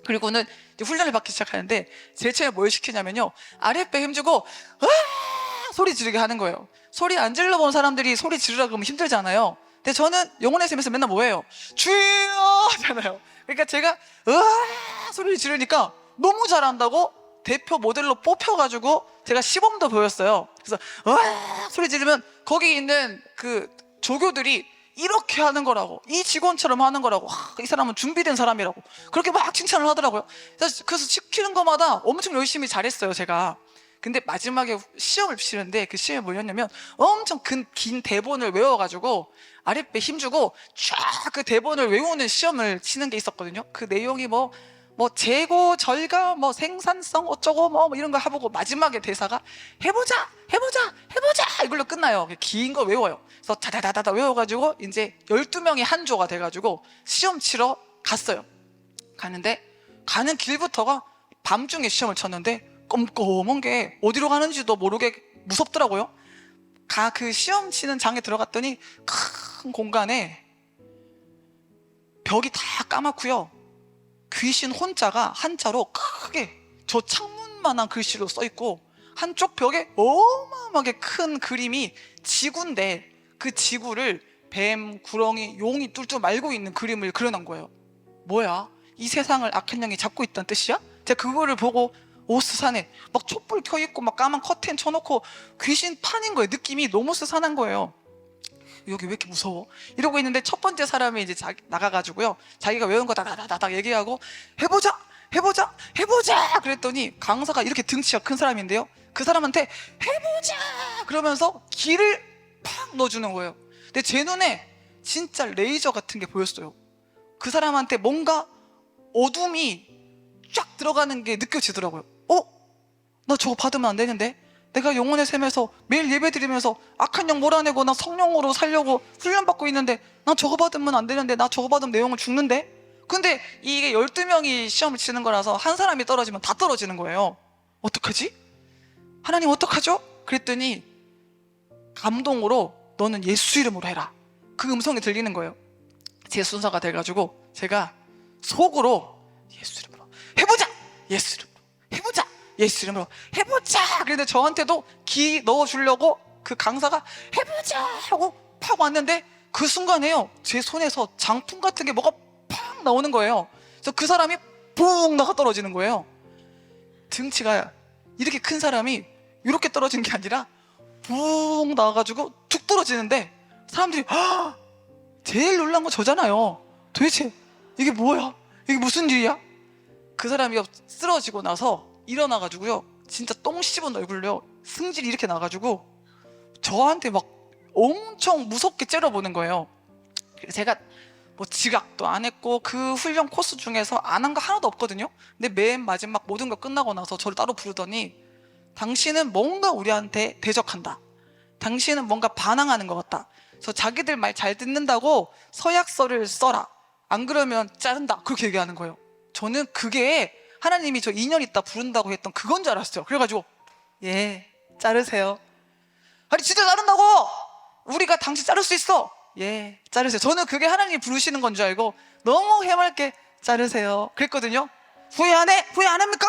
Speaker 1: 그리고는 이제 훈련을 받기 시작하는데 제일 처음에 뭘 시키냐면요, 아랫배 힘주고 으아! 소리 지르게 하는 거예요. 소리 안 질러본 사람들이 소리 지르라 그러면 힘들잖아요. 근데 저는 영혼의 샘에서 맨날 뭐예요? 주여! 하잖아요. 그러니까 제가 으아! 소리를 지르니까 너무 잘한다고 대표 모델로 뽑혀가지고 제가 시범도 보였어요. 그래서 으아! 소리 지르면 거기 있는 그 조교들이 이렇게 하는 거라고, 이 직원처럼 하는 거라고, 이 사람은 준비된 사람이라고 그렇게 막 칭찬을 하더라고요. 그래서 시키는 것마다 엄청 열심히 잘했어요, 제가. 근데 마지막에 시험을 치는데 그 시험이 뭐였냐면 엄청 긴 대본을 외워가지고 아랫배 힘주고 쫙 그 대본을 외우는 시험을 치는 게 있었거든요. 그 내용이 뭐 재고, 절감, 생산성 어쩌고 이런 거 해보고 마지막에 대사가 해보자 이걸로 끝나요. 긴 거 외워요. 그래서 다다다다다 외워가지고 이제 12명이 한 조가 돼가지고 시험 치러 갔어요. 가는데 가는 길부터가 밤중에 시험을 쳤는데 껌껌한 게 어디로 가는지도 모르게 무섭더라고요. 그 시험 치는 장에 들어갔더니 큰 공간에 벽이 다 까맣고요, 귀신 혼자가 한자로 크게 저 창문만한 글씨로 써있고 한쪽 벽에 어마어마하게 큰 그림이 지구인데 그 지구를 뱀, 구렁이, 용이 뚫뚫 말고 있는 그림을 그려놓은 거예요. 뭐야? 이 세상을 악한 영이 잡고 있다는 뜻이야? 제가 그거를 보고 스산해. 막 촛불 켜있고 막 까만 커튼 쳐놓고 귀신 판인 거예요. 느낌이 너무 스산한 거예요. 여기 왜 이렇게 무서워? 이러고 있는데 첫 번째 사람이 이제 나가가지고요, 자기가 외운 거 다다다다 얘기하고 해보자 그랬더니 강사가 이렇게 등치가 큰 사람인데요, 그 사람한테 해보자 그러면서 기를 팍 넣어주는 거예요. 근데 제 눈에 진짜 레이저 같은 게 보였어요. 그 사람한테 뭔가 어둠이 쫙 들어가는 게 느껴지더라고요. 나 저거 받으면 안 되는데? 내가 영혼의 샘에서 매일 예배 드리면서 악한 영 몰아내고 나 성령으로 살려고 훈련받고 있는데 난 저거 받으면 안 되는데, 나 저거 받으면 내 영혼 죽는데? 근데 이게 12명이 시험을 치는 거라서 한 사람이 떨어지면 다 떨어지는 거예요. 어떡하지? 하나님 어떡하죠? 그랬더니 감동으로 너는 예수 이름으로 해라, 그 음성이 들리는 거예요. 제 순서가 돼가지고 제가 속으로 예수 이름으로 해보자, 예수 이름으로 해보자, 예수 이름으로 해보자. 그런데 저한테도 기 넣어주려고 그 강사가 해보자 하고 팍 왔는데 그 순간에요, 제 손에서 장풍 같은 게 뭐가 팍 나오는 거예요. 그래서 그 사람이 붕 나가 떨어지는 거예요. 등치가 이렇게 큰 사람이 이렇게 떨어진 게 아니라 붕 나와가지고 툭 떨어지는데 사람들이 제일 놀란 건 저잖아요. 도대체 이게 뭐야? 이게 무슨 일이야? 그 사람이 쓰러지고 나서 일어나가지고요, 진짜 똥 씹은 얼굴로 승질이 이렇게 나가지고 저한테 막 엄청 무섭게 째려보는 거예요. 제가 지각도 안 했고 그 훈련 코스 중에서 안 한 거 하나도 없거든요. 근데 맨 마지막 모든 거 끝나고 나서 저를 따로 부르더니 당신은 뭔가 우리한테 대적한다, 당신은 뭔가 반항하는 것 같다, 그래서 자기들 말 잘 듣는다고 서약서를 써라, 안 그러면 자른다, 그렇게 얘기하는 거예요. 저는 그게 하나님이 저 2년 있다 부른다고 했던 그건 줄 알았어요. 그래가지고 예 자르세요. 아니 진짜 자른다고? 우리가 당신 자를 수 있어. 예 자르세요. 저는 그게 하나님이 부르시는 건 줄 알고 너무 해맑게 자르세요 그랬거든요. 후회 안 해? 후회 안 합니까?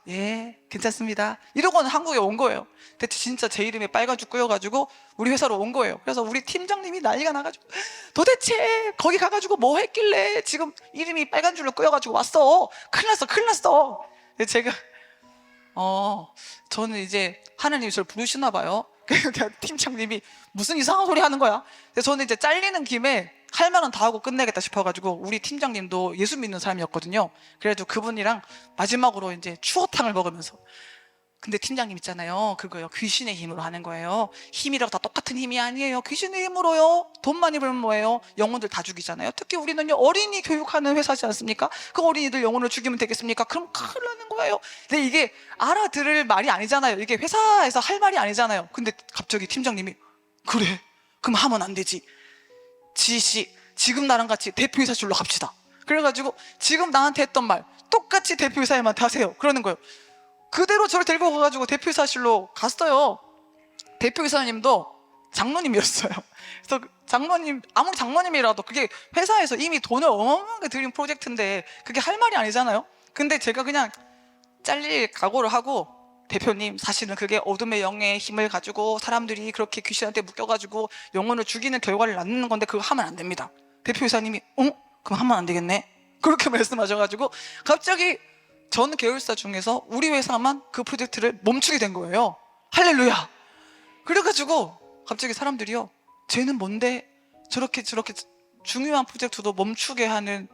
Speaker 1: 예, 괜찮습니다. 이러고는 한국에 온 거예요. 대체 진짜 제 이름에 빨간 줄 끄여가지고 우리 회사로 온 거예요. 그래서 우리 팀장님이 난리가 나가지고 도대체 거기 가가지고 뭐 했길래 지금 이름이 빨간 줄로 끄여가지고 왔어. 큰일 났어, 큰일 났어. 근데 제가 저는 이제 하나님이 저를 부르시나 봐요. 그러니까 팀장님이 무슨 이상한 소리 하는 거야. 근데 저는 이제 잘리는 김에 할 말은 다 하고 끝내겠다 싶어가지고 우리 팀장님도 예수 믿는 사람이었거든요. 그래도 그분이랑 마지막으로 이제 추어탕을 먹으면서, 근데 팀장님 있잖아요, 그거요, 귀신의 힘으로 하는 거예요. 힘이라고 다 똑같은 힘이 아니에요. 귀신의 힘으로요. 돈 많이 벌면 뭐예요? 영혼들 다 죽이잖아요. 특히 우리는요, 어린이 교육하는 회사지 않습니까? 그 어린이들 영혼을 죽이면 되겠습니까? 그럼 큰일 나는 거예요. 근데 이게 알아들을 말이 아니잖아요. 이게 회사에서 할 말이 아니잖아요. 근데 갑자기 팀장님이 그래, 그럼 하면 안 되지. 지희씨, 지금 나랑 같이 대표이사실로 갑시다. 그래가지고 지금 나한테 했던 말 똑같이 대표이사님한테 하세요. 그러는 거예요. 그대로 저를 데리고 가가지고 대표이사실로 갔어요. 대표이사님도 장로님이었어요. 그래서 장로님, 아무리 장로님이라도 그게 회사에서 이미 돈을 어마어마하게 들인 프로젝트인데 그게 할 말이 아니잖아요. 근데 제가 그냥 잘릴 각오를 하고, 대표님, 사실은 그게 어둠의 영의 힘을 가지고 사람들이 그렇게 귀신한테 묶여가지고 영혼을 죽이는 결과를 낳는 건데 그거 하면 안 됩니다. 대표이사님이 그럼 하면 안 되겠네, 그렇게 말씀하셔가지고 갑자기 전 계열사 중에서 우리 회사만 그 프로젝트를 멈추게 된 거예요. 할렐루야. 그래가지고 갑자기 사람들이요, 쟤는 뭔데 저렇게 중요한 프로젝트도 멈추게 하는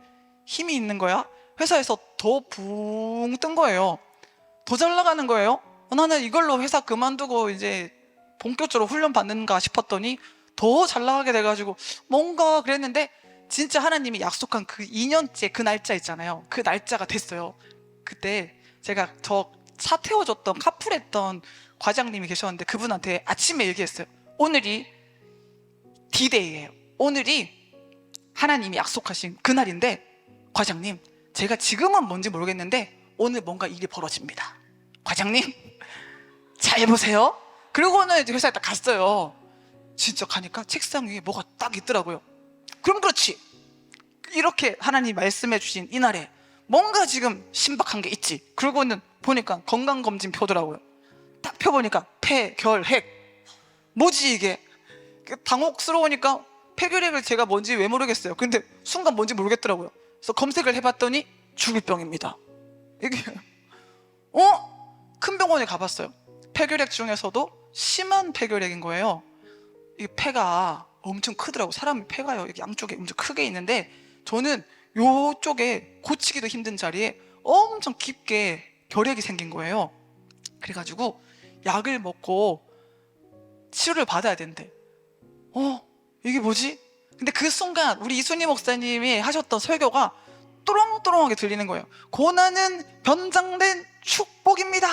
Speaker 1: 힘이 있는 거야? 회사에서 더 붕 뜬 거예요. 더 잘 나가는 거예요. 나는 이걸로 회사 그만두고 이제 본격적으로 훈련 받는가 싶었더니 더 잘 나가게 돼가지고 뭔가 그랬는데, 진짜 하나님이 약속한 그 2년째 그 날짜 있잖아요. 그 날짜가 됐어요. 그때 제가 저 차 태워줬던 카풀했던 과장님이 계셨는데 그분한테 아침에 얘기했어요. 오늘이 D-Day예요. 오늘이 하나님이 약속하신 그날인데, 과장님, 제가 지금은 뭔지 모르겠는데 오늘 뭔가 일이 벌어집니다. 과장님, 잘 보세요. 그러고는 이제 회사에 딱 갔어요. 진짜 가니까 책상 위에 뭐가 딱 있더라고요. 그럼 그렇지, 이렇게 하나님 말씀해 주신 이날에 뭔가 지금 신박한 게 있지. 그러고는 보니까 건강검진 표더라고요. 딱 펴보니까 폐, 결, 핵. 뭐지 이게? 당혹스러우니까 폐결핵을 제가 뭔지 왜 모르겠어요. 근데 순간 뭔지 모르겠더라고요. 그래서 검색을 해봤더니 죽을 병입니다. 이게 큰 병원에 가봤어요. 폐결핵 중에서도 심한 폐결핵인 거예요. 이 폐가 엄청 크더라고. 사람 폐가요, 여기 양쪽에 엄청 크게 있는데 저는 요쪽에 고치기도 힘든 자리에 엄청 깊게 결핵이 생긴 거예요. 그래가지고 약을 먹고 치료를 받아야 된대. 이게 뭐지? 근데 그 순간 우리 이순희 목사님이 하셨던 설교가 또롱또롱하게 들리는 거예요. 고난은 변장된 축복입니다.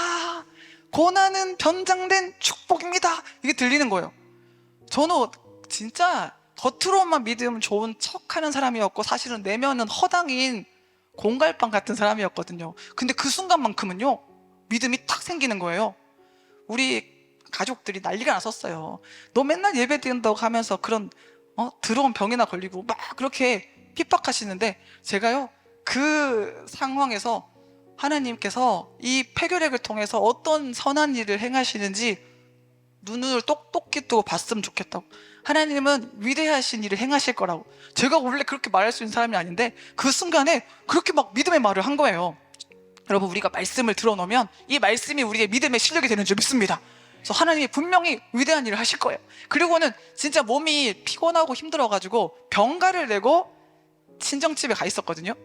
Speaker 1: 고난은 변장된 축복입니다. 이게 들리는 거예요. 저는 진짜 겉으로만 믿으면 좋은 척하는 사람이었고 사실은 내면은 허당인 공갈빵 같은 사람이었거든요. 근데 그 순간만큼은요, 믿음이 탁 생기는 거예요. 우리 가족들이 난리가 났었어요. 너 맨날 예배 드린다고 하면서 그런 들어온 병이나 걸리고 막 그렇게 핍박하시는데, 제가요 그 상황에서 하나님께서 이 폐결핵을 통해서 어떤 선한 일을 행하시는지 눈을 똑똑히 뜨고 봤으면 좋겠다고. 하나님은 위대하신 일을 행하실 거라고. 제가 원래 그렇게 말할 수 있는 사람이 아닌데 그 순간에 그렇게 막 믿음의 말을 한 거예요. 여러분, 우리가 말씀을 들어놓으면 이 말씀이 우리의 믿음의 실력이 되는 줄 믿습니다. 그래서 하나님이 분명히 위대한 일을 하실 거예요. 그리고는 진짜 몸이 피곤하고 힘들어가지고 병가를 내고 친정집에 가 있었거든요.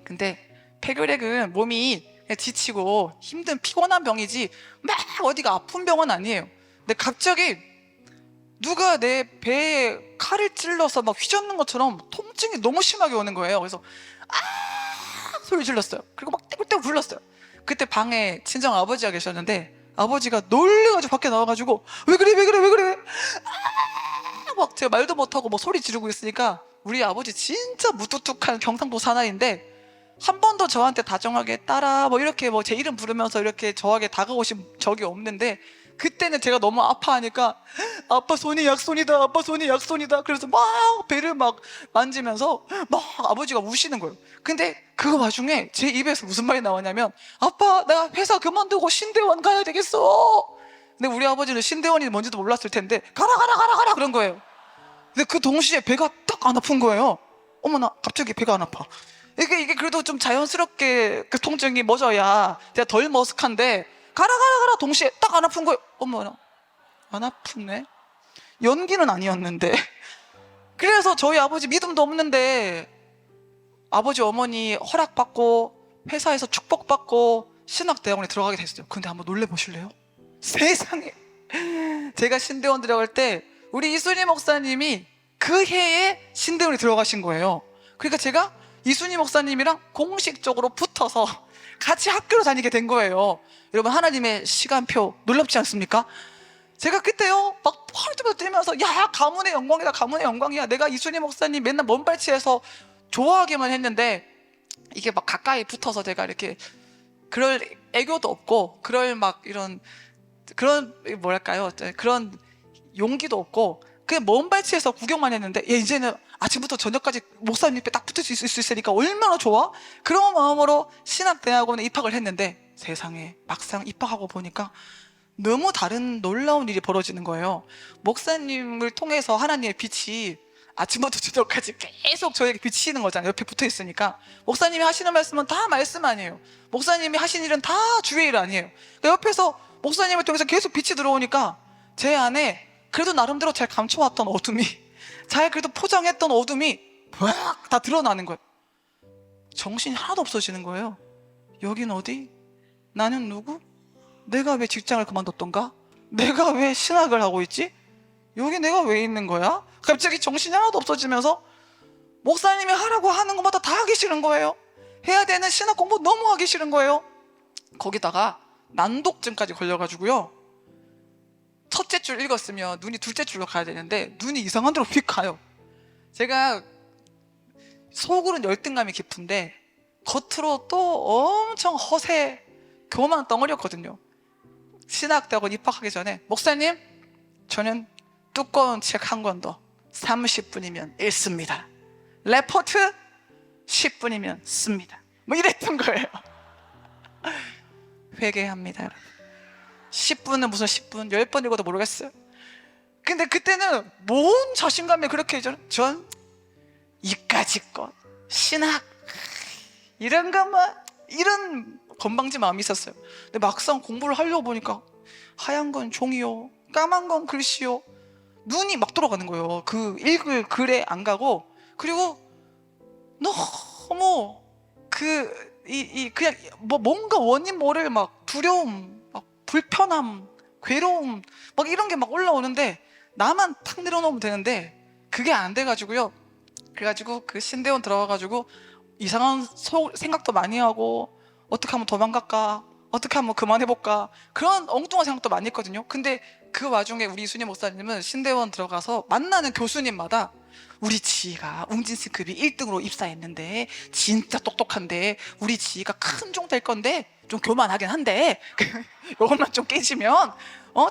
Speaker 1: 근데 폐결핵은 몸이 지치고 힘든 피곤한 병이지 막 어디가 아픈 병은 아니에요. 근데 갑자기 누가 내 배에 칼을 찔러서 막 휘젓는 것처럼 통증이 너무 심하게 오는 거예요. 그래서 소리 질렀어요. 그리고 막 떼굴떼굴 불렀어요. 그때 방에 친정 아버지가 계셨는데 아버지가 놀래가지고 밖에 나와가지고 왜 그래 왜 그래 왜 그래 막 제가 말도 못하고 뭐 소리 지르고 있으니까, 우리 아버지 진짜 무뚝뚝한 경상도 사나이인데 한 번도 저한테 다정하게 딸아 뭐 이렇게 뭐 제 이름 부르면서 이렇게 저에게 다가오신 적이 없는데 그때는 제가 너무 아파하니까 아빠 손이 약손이다, 아빠 손이 약손이다. 그래서 막 배를 막 만지면서 막 아버지가 우시는 거예요. 근데 그 와중에 제 입에서 무슨 말이 나왔냐면, 아빠 나 회사 그만두고 신대원 가야 되겠어. 근데 우리 아버지는 신대원이 뭔지도 몰랐을 텐데 가라 가라 가라 가라 그런 거예요. 근데 그 동시에 배가 딱 안 아픈 거예요. 어머나, 갑자기 배가 안 아파. 이게 그래도 좀 자연스럽게 그 통증이 멎어야 제가 덜 머쓱한데, 가라 가라 가라 동시에 딱 안 아픈 거예요. 어머나, 안 아프네. 연기는 아니었는데. 그래서 저희 아버지 믿음도 없는데 아버지 어머니 허락받고 회사에서 축복받고 신학대학원에 들어가게 됐어요. 근데 한번 놀래보실래요? 세상에, 제가 신대원 들어갈 때 우리 이순희 목사님이 그 해에 신대원에 들어가신 거예요. 그러니까 제가 이순희 목사님이랑 공식적으로 붙어서 같이 학교를 다니게 된 거예요. 여러분, 하나님의 시간표 놀랍지 않습니까? 제가 그때요 막 펄쩍 뛰면서, 야 가문의 영광이다, 가문의 영광이야. 내가 이순희 목사님 맨날 먼발치에서 좋아하기만 했는데 이게 막 가까이 붙어서 제가 이렇게 그럴 애교도 없고 그럴 막 이런 그런 뭐랄까요, 그런 용기도 없고 그냥 먼발치에서 구경만 했는데, 얘 이제는 아침부터 저녁까지 목사님 옆에 딱 붙을 수 있으니까 얼마나 좋아? 그런 마음으로 신학대학원에 입학을 했는데, 세상에 막상 입학하고 보니까 너무 다른 놀라운 일이 벌어지는 거예요. 목사님을 통해서 하나님의 빛이 아침부터 저녁까지 계속 저에게 비치는 거잖아요. 옆에 붙어 있으니까. 목사님이 하시는 말씀은 다 말씀 아니에요. 목사님이 하신 일은 다 주의 일 아니에요. 그러니까 옆에서 목사님을 통해서 계속 빛이 들어오니까 제 안에 그래도 나름대로 잘 감춰왔던 어둠이, 잘 그래도 포장했던 어둠이 막 다 드러나는 거예요. 정신이 하나도 없어지는 거예요. 여긴 어디? 나는 누구? 내가 왜 직장을 그만뒀던가? 내가 왜 신학을 하고 있지? 여기 내가 왜 있는 거야? 갑자기 정신이 하나도 없어지면서 목사님이 하라고 하는 것마다 다 하기 싫은 거예요. 해야 되는 신학 공부 너무 하기 싫은 거예요. 거기다가 난독증까지 걸려가지고요, 첫째 줄 읽었으면 눈이 둘째 줄로 가야 되는데 눈이 이상한 데로 휙 가요. 제가 속으로는 열등감이 깊은데 겉으로 또 엄청 허세 교만 덩어리였거든요. 신학대학원 입학하기 전에, 목사님 저는 두꺼운 책 한 권 더 30분이면 읽습니다. 레포트 10분이면 씁니다. 뭐 이랬던 거예요. 회개합니다, 여러분. 10분은 무슨 10분, 10번 읽어도 모르겠어요. 근데 그때는 뭔 자신감이 그렇게, 전 이까짓 것, 신학 이런 것만, 이런 건방진 마음이 있었어요. 근데 막상 공부를 하려고 보니까 하얀 건 종이요, 까만 건 글씨요, 눈이 막 돌아가는 거예요. 그 읽을 글에 안 가고, 그리고 너무 그냥 뭔가 원인 모를 막 두려움, 막 불편함, 괴로움, 막 이런 게 막 올라오는데 나만 탁 내려놓으면 되는데 그게 안 돼가지고요. 그래가지고 그 신대원 들어가가지고 이상한 생각도 많이 하고, 어떻게 하면 도망갈까, 어떻게 하면 그만해볼까, 그런 엉뚱한 생각도 많이 했거든요. 근데 그 와중에 우리 이순희 목사님은 신대원 들어가서 만나는 교수님마다 우리 지희가 웅진스급이 1등으로 입사했는데 진짜 똑똑한데 우리 지희가 큰 종 될 건데 좀 교만하긴 한데 이것만 좀 깨지면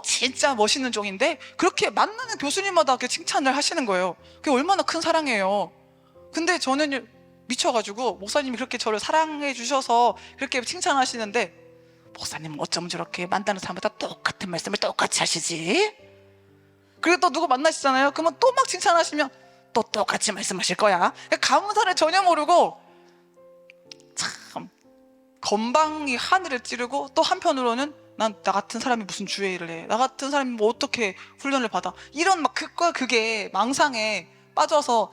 Speaker 1: 진짜 멋있는 종인데, 그렇게 만나는 교수님마다 그렇게 칭찬을 하시는 거예요. 그게 얼마나 큰 사랑이에요. 근데 저는 미쳐가지고 목사님이 그렇게 저를 사랑해 주셔서 그렇게 칭찬하시는데, 목사님 어쩜 저렇게 만나는 사람마다 똑같은 말씀을 똑같이 하시지? 그리고 또 누구 만나시잖아요. 그러면 또 막 칭찬하시면 또 똑같이 말씀하실 거야. 감사를 전혀 모르고 참 건방이 하늘을 찌르고, 또 한편으로는 난 나 같은 사람이 무슨 주의 일을 해, 나 같은 사람이 뭐 어떻게 훈련을 받아, 이런 막 그게 망상에 빠져서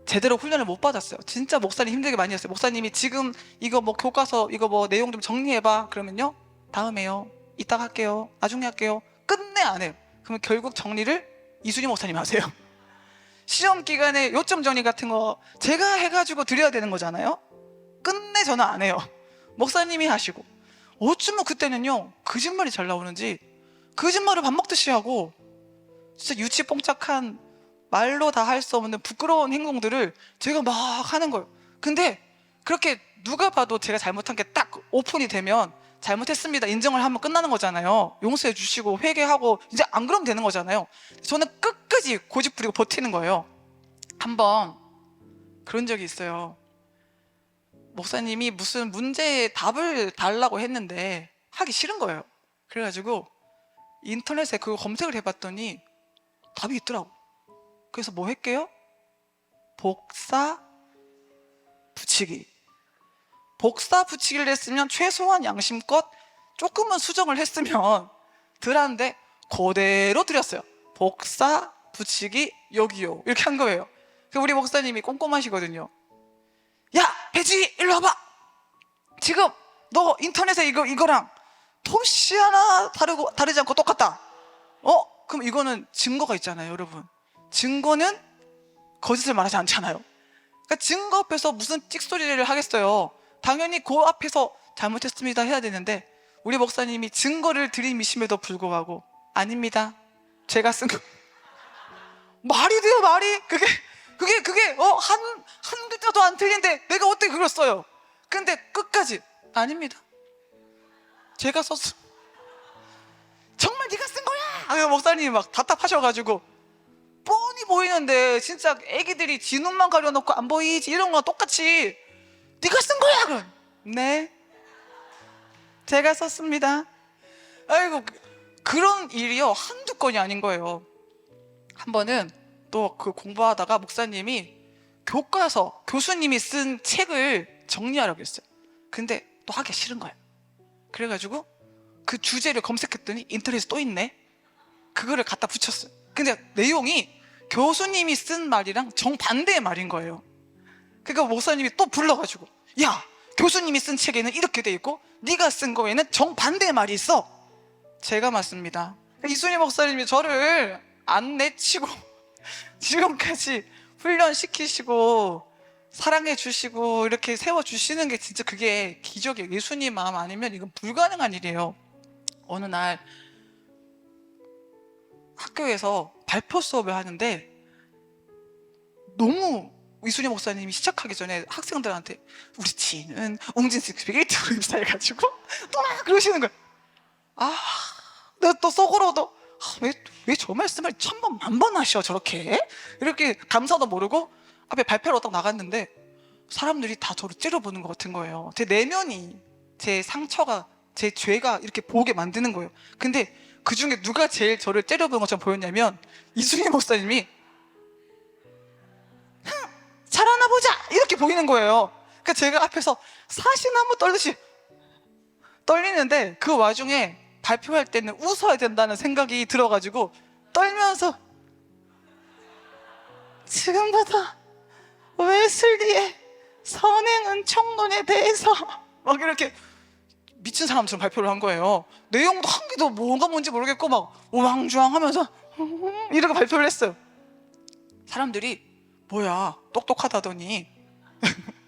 Speaker 1: 제대로 훈련을 못 받았어요. 진짜 목사님 힘들게 많이 했어요. 목사님이 지금 이거 뭐 교과서 이거 뭐 내용 좀 정리해봐 그러면요, 다음에요, 이따가 할게요, 나중에 할게요, 끝내 안 해요. 그러면 결국 정리를 이순희 목사님 하세요. 시험 기간에 요점 정리 같은 거 제가 해가지고 드려야 되는 거잖아요. 끝내 저는 안 해요. 목사님이 하시고. 어쩌면 그때는요 거짓말이 잘 나오는지 거짓말을 밥 먹듯이 하고, 진짜 유치뽕짝한 말로 다 할 수 없는 부끄러운 행동들을 제가 막 하는 거예요. 근데 그렇게 누가 봐도 제가 잘못한 게 딱 오픈이 되면 잘못했습니다 인정을 하면 끝나는 거잖아요. 용서해 주시고 회개하고 이제 안 그러면 되는 거잖아요. 저는 끝까지 고집 부리고 버티는 거예요. 한번 그런 적이 있어요. 목사님이 무슨 문제에 답을 달라고 했는데 하기 싫은 거예요. 그래가지고 인터넷에 그거 검색을 해봤더니 답이 있더라고. 그래서 뭐 할게요? 복사 붙이기. 복사 붙이기를 했으면 최소한 양심껏 조금은 수정을 했으면 들었는데 그대로 드렸어요. 복사 붙이기 여기요 이렇게 한 거예요. 그래서 우리 목사님이 꼼꼼하시거든요. 야 배지 일로 와봐. 지금 너 인터넷에 이거랑 토시 하나 다르지 않고 똑같다. 그럼 이거는 증거가 있잖아요. 여러분, 증거는 거짓을 말하지 않잖아요. 그러니까 증거 앞에서 무슨 찍소리를 하겠어요. 당연히 그 앞에서 잘못했습니다 해야 되는데 우리 목사님이 증거를 들이미심에도 불구하고 아닙니다, 제가 쓴 거. 말이 돼요? 말이? 그게 한 글자도 안 틀린데 내가 어떻게 그걸 써요? 근데 끝까지 아닙니다, 제가 썼어. 정말 네가 쓴 거야? 목사님이 막 답답하셔가지고 뻔히 보이는데 진짜 애기들이 지 눈만 가려놓고 안 보이지 이런 거랑 똑같이 네가 쓴 거야? 그럼 네, 제가 썼습니다. 아이고, 그런 일이요 한두 건이 아닌 거예요. 한 번은 또 그 공부하다가 목사님이 교과서 교수님이 쓴 책을 정리하라고 했어요. 근데 또 하기 싫은 거예요. 그래가지고 그 주제를 검색했더니 인터넷에 또 있네. 그거를 갖다 붙였어요. 근데 내용이 교수님이 쓴 말이랑 정반대의 말인 거예요. 그러니까 목사님이 또 불러가지고 야, 교수님이 쓴 책에는 이렇게 돼 있고 네가 쓴 거에는 정반대의 말이 있어. 제가 맞습니다. 이순희 목사님이 저를 안 내치고 지금까지 훈련시키시고 사랑해 주시고 이렇게 세워주시는 게 진짜 그게 기적이에요. 예수님 마음 아니면 이건 불가능한 일이에요. 어느 날 학교에서 발표 수업을 하는데 너무 이순희 목사님이 시작하기 전에 학생들한테 우리 지는 웅진스픽 1등으로 입사해가지고 또 막 그러시는 거예요. 내가 또 속으로도 왜 저 말씀을 1000번, 1000번 하셔 저렇게? 이렇게 감사도 모르고 앞에 발표로 딱 나갔는데 사람들이 다 저를 째려보는 것 같은 거예요. 제 내면이, 제 상처가, 제 죄가 이렇게 보게 만드는 거예요. 근데 그 중에 누가 제일 저를 째려보는 것처럼 보였냐면 이순희 목사님이 잘하나 보자 이렇게 보이는 거예요. 그러니까 제가 앞에서 사시나무 떨듯이 떨리는데 그 와중에 발표할 때는 웃어야 된다는 생각이 들어가지고 떨면서 지금부터 웨슬리의 선행은 청론에 대해서 막 이렇게 미친 사람처럼 발표를 한 거예요. 내용도 한 개도 뭐가 뭔지 모르겠고 막 우왕좌왕 하면서 이렇게 발표를 했어요. 사람들이 뭐야 똑똑하다더니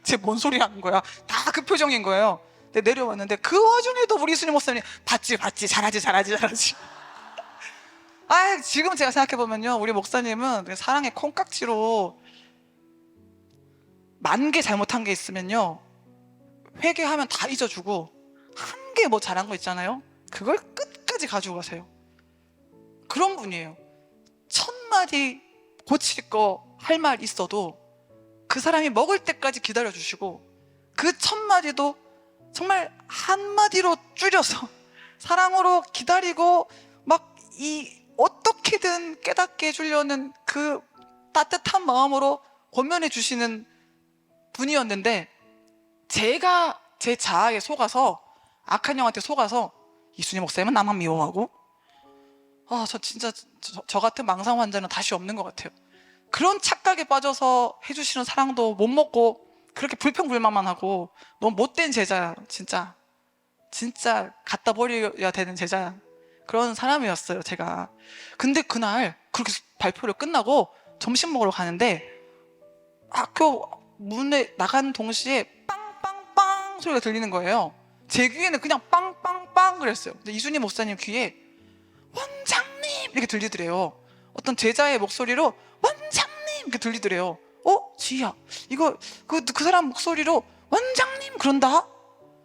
Speaker 1: 쟤 뭔 소리 하는 거야? 다 그 표정인 거예요. 근데 내려왔는데 그 와중에도 우리 이순희 목사님 봤지 잘하지. 지금 제가 생각해보면요, 우리 목사님은 사랑의 콩깍지로 10,000개 잘못한 게 있으면요 회개하면 다 잊어주고 한 개 뭐 잘한 거 있잖아요, 그걸 끝까지 가지고 가세요. 그런 분이에요. 1000마디 고칠 거 할 말 있어도 그 사람이 먹을 때까지 기다려주시고 그 1000마디도 정말 한마디로 줄여서 사랑으로 기다리고 막 어떻게든 깨닫게 해주려는 그 따뜻한 마음으로 권면해 주시는 분이었는데 제가 제 자아에 속아서 악한 영한테 속아서 이순희 목사님은 나만 미워하고 저 진짜 저 같은 망상 환자는 다시 없는 것 같아요. 그런 착각에 빠져서 해주시는 사랑도 못 먹고 그렇게 불평불만만 하고 너무 못된 제자, 진짜 갖다 버려야 되는 제자, 그런 사람이었어요 제가. 근데 그날 그렇게 발표를 끝나고 점심 먹으러 가는데 학교 문에 나가는 동시에 빵빵빵 소리가 들리는 거예요. 제 귀에는 그냥 빵빵빵 그랬어요. 근데 이순희 목사님 귀에 원장님 이렇게 들리더래요. 어떤 제자의 목소리로 원장님 이렇게 들리더래요. 지희야, 이거 그 사람 목소리로 원장님 그런다?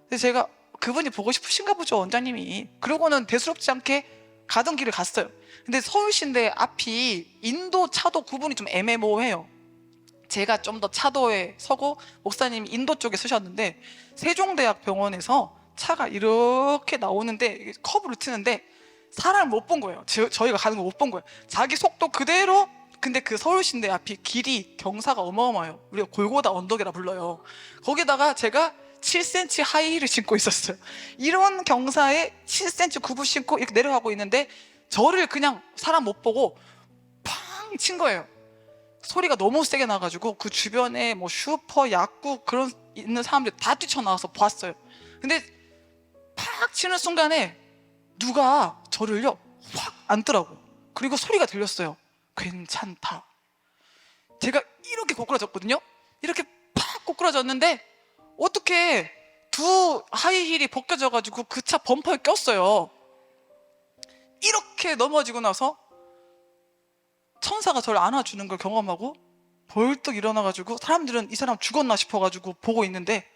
Speaker 1: 그래서 제가 그분이 보고 싶으신가 보죠, 원장님이. 그러고는 대수롭지 않게 가던 길을 갔어요. 근데 서울시인데 앞이 인도 차도 구분이 좀 애매모호해요. 제가 좀 더 차도에 서고 목사님이 인도 쪽에 서셨는데, 세종대학 병원에서 차가 이렇게 나오는데 커브를 트는데 사람을 못 본 거예요. 저희가 가는 거 못 본 거예요. 자기 속도 그대로. 근데 그 서울시인대 앞이 길이 경사가 어마어마해요. 우리가 골고다 언덕이라 불러요. 거기다가 제가 7cm 하이힐을 신고 있었어요. 이런 경사에 7cm 구부 신고 이렇게 내려가고 있는데 저를 그냥 사람 못 보고 팡 친 거예요. 소리가 너무 세게 나가지고 그 주변에 뭐 슈퍼, 약국 그런 있는 사람들이 다 뛰쳐나와서 봤어요. 근데 팍 치는 순간에 누가 저를요 확 안더라고요. 그리고 소리가 들렸어요. 괜찮다. 제가 이렇게 고꾸라졌거든요. 이렇게 팍 고꾸라졌는데 어떻게 두 하이힐이 벗겨져가지고 그 차 범퍼에 꼈어요. 이렇게 넘어지고 나서 천사가 저를 안아주는 걸 경험하고 벌떡 일어나가지고, 사람들은 이 사람 죽었나 싶어가지고 보고 있는데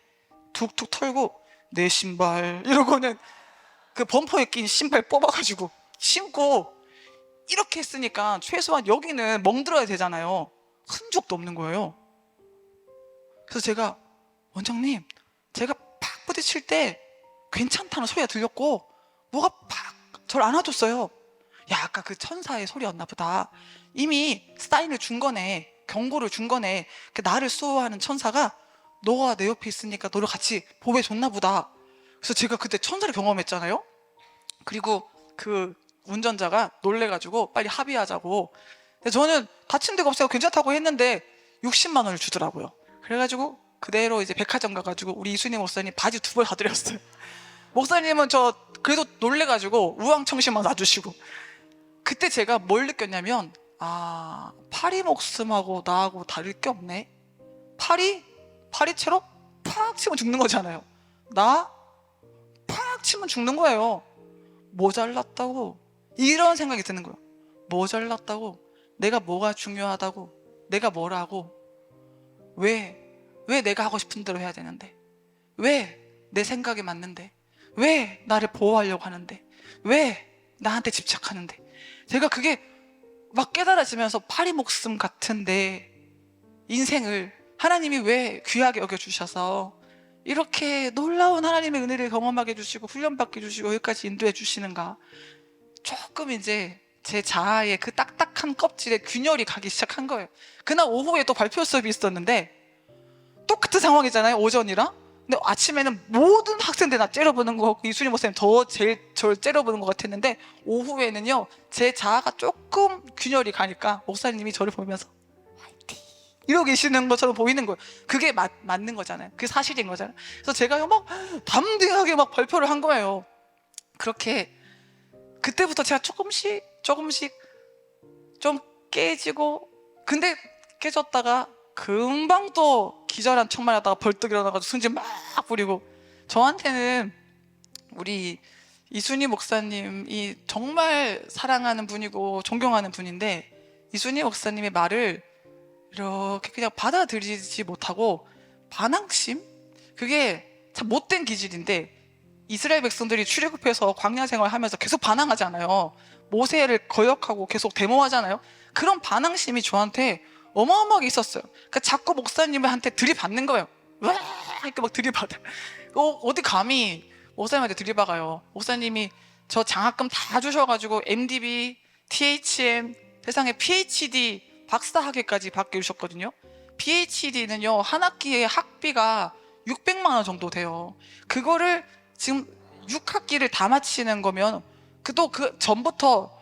Speaker 1: 툭툭 털고 내 신발 이러고는 그 범퍼에 낀 신발 뽑아가지고 신고, 이렇게 했으니까 최소한 여기는 멍들어야 되잖아요. 흔적도 없는 거예요. 그래서 제가, 원장님, 제가 팍 부딪힐 때 괜찮다는 소리가 들렸고 뭐가 팍 저를 안아줬어요. 야, 아까 그 천사의 소리였나 보다. 이미 사인을 준 거네, 경고를 준 거네. 나를 수호하는 천사가 너가 내 옆에 있으니까 너를 같이 보호해 줬나 보다. 그래서 제가 그때 천사를 경험했잖아요. 그리고 그 운전자가 놀래가지고 빨리 합의하자고. 근데 저는 다친 데가 없어서 괜찮다고 했는데 60만 원을 주더라고요. 그래가지고 그대로 이제 백화점 가가지고 우리 이순희 목사님 바지 2벌 사드렸어요. 목사님은 저 그래도 놀래가지고 우왕청심만 놔주시고. 그때 제가 뭘 느꼈냐면, 아, 파리 목숨하고 나하고 다를 게 없네. 파리채로 팍 치면 죽는 거잖아요. 나 팍 치면 죽는 거예요. 모자랐다고, 이런 생각이 드는 거예요. 모자랐다고, 내가 뭐가 중요하다고, 내가 뭐라고, 왜 내가 하고 싶은 대로 해야 되는데, 왜 내 생각에 맞는데, 왜 나를 보호하려고 하는데, 왜 나한테 집착하는데. 제가 그게 막 깨달아지면서 파리 목숨 같은데 인생을 하나님이 왜 귀하게 여겨주셔서 이렇게 놀라운 하나님의 은혜를 경험하게 해주시고 훈련받게 해주시고 여기까지 인도해 주시는가. 조금 이제 제 자아의 그 딱딱한 껍질에 균열이 가기 시작한 거예요. 그날 오후에 또 발표 수업이 있었는데 똑같은 상황이잖아요, 오전이랑. 근데 아침에는 모든 학생들 나 째려보는 거 같고 이순희 목사님 제일 저를 째려보는 것 같았는데, 오후에는요 제 자아가 조금 균열이 가니까 목사님이 저를 보면서 화이팅 이러고 계시는 것처럼 보이는 거예요. 그게 맞는 거잖아요. 그게 사실인 거잖아요. 그래서 제가 막 담대하게 막 발표를 한 거예요. 그렇게 그때부터 제가 조금씩 좀 깨지고, 근데 깨졌다가 금방 또 기절한 척만 하다가 벌떡 일어나가지고 승질 막 부리고. 저한테는 우리 이순희 목사님이 정말 사랑하는 분이고 존경하는 분인데, 이순희 목사님의 말을 이렇게 그냥 받아들이지 못하고 반항심? 그게 참 못된 기질인데, 이스라엘 백성들이 출애굽해서 광야 생활하면서 계속 반항하잖아요. 모세를 거역하고 계속 데모하잖아요. 그런 반항심이 저한테 어마어마하게 있었어요. 그러니까 자꾸 목사님한테 들이받는 거예요. 와 이렇게 막 들이받아. 어디 감히 목사님한테 들이박아요. 목사님이 저 장학금 다 주셔가지고 MDB, THM, 세상에 PhD 박사학위까지 받게 주셨거든요. PhD는요 한 학기에 학비가 600만 원 정도 돼요. 그거를 지금 6학기를 다 마치는 거면 그 전부터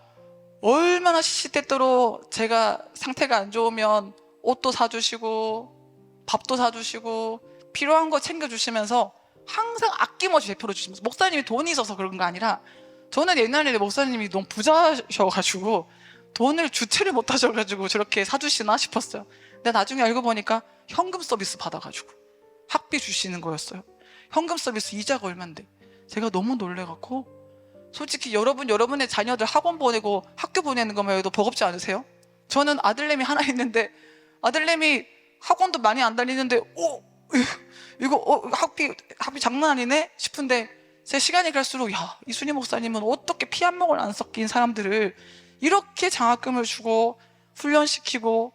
Speaker 1: 얼마나 시시때때로 제가 상태가 안 좋으면 옷도 사주시고 밥도 사주시고 필요한 거 챙겨주시면서 항상 아낌없이 베풀어 주시면서, 목사님이 돈이 있어서 그런 거 아니라 저는 옛날에 목사님이 너무 부자셔가지고 돈을 주체를 못 하셔가지고 저렇게 사주시나 싶었어요. 근데 나중에 알고 보니까 현금 서비스 받아가지고 학비 주시는 거였어요. 현금 서비스 이자가 얼만데. 제가 너무 놀래갖고, 솔직히 여러분의 자녀들 학원 보내고 학교 보내는 것만 해도 버겁지 않으세요? 저는 아들내미 하나 있는데 아들내미 학원도 많이 안 다니는데 이거 학비 장난 아니네 싶은데 제 시간이 갈수록 야, 이순희 목사님은 어떻게 피 한 모금 안 섞인 사람들을 이렇게 장학금을 주고 훈련시키고,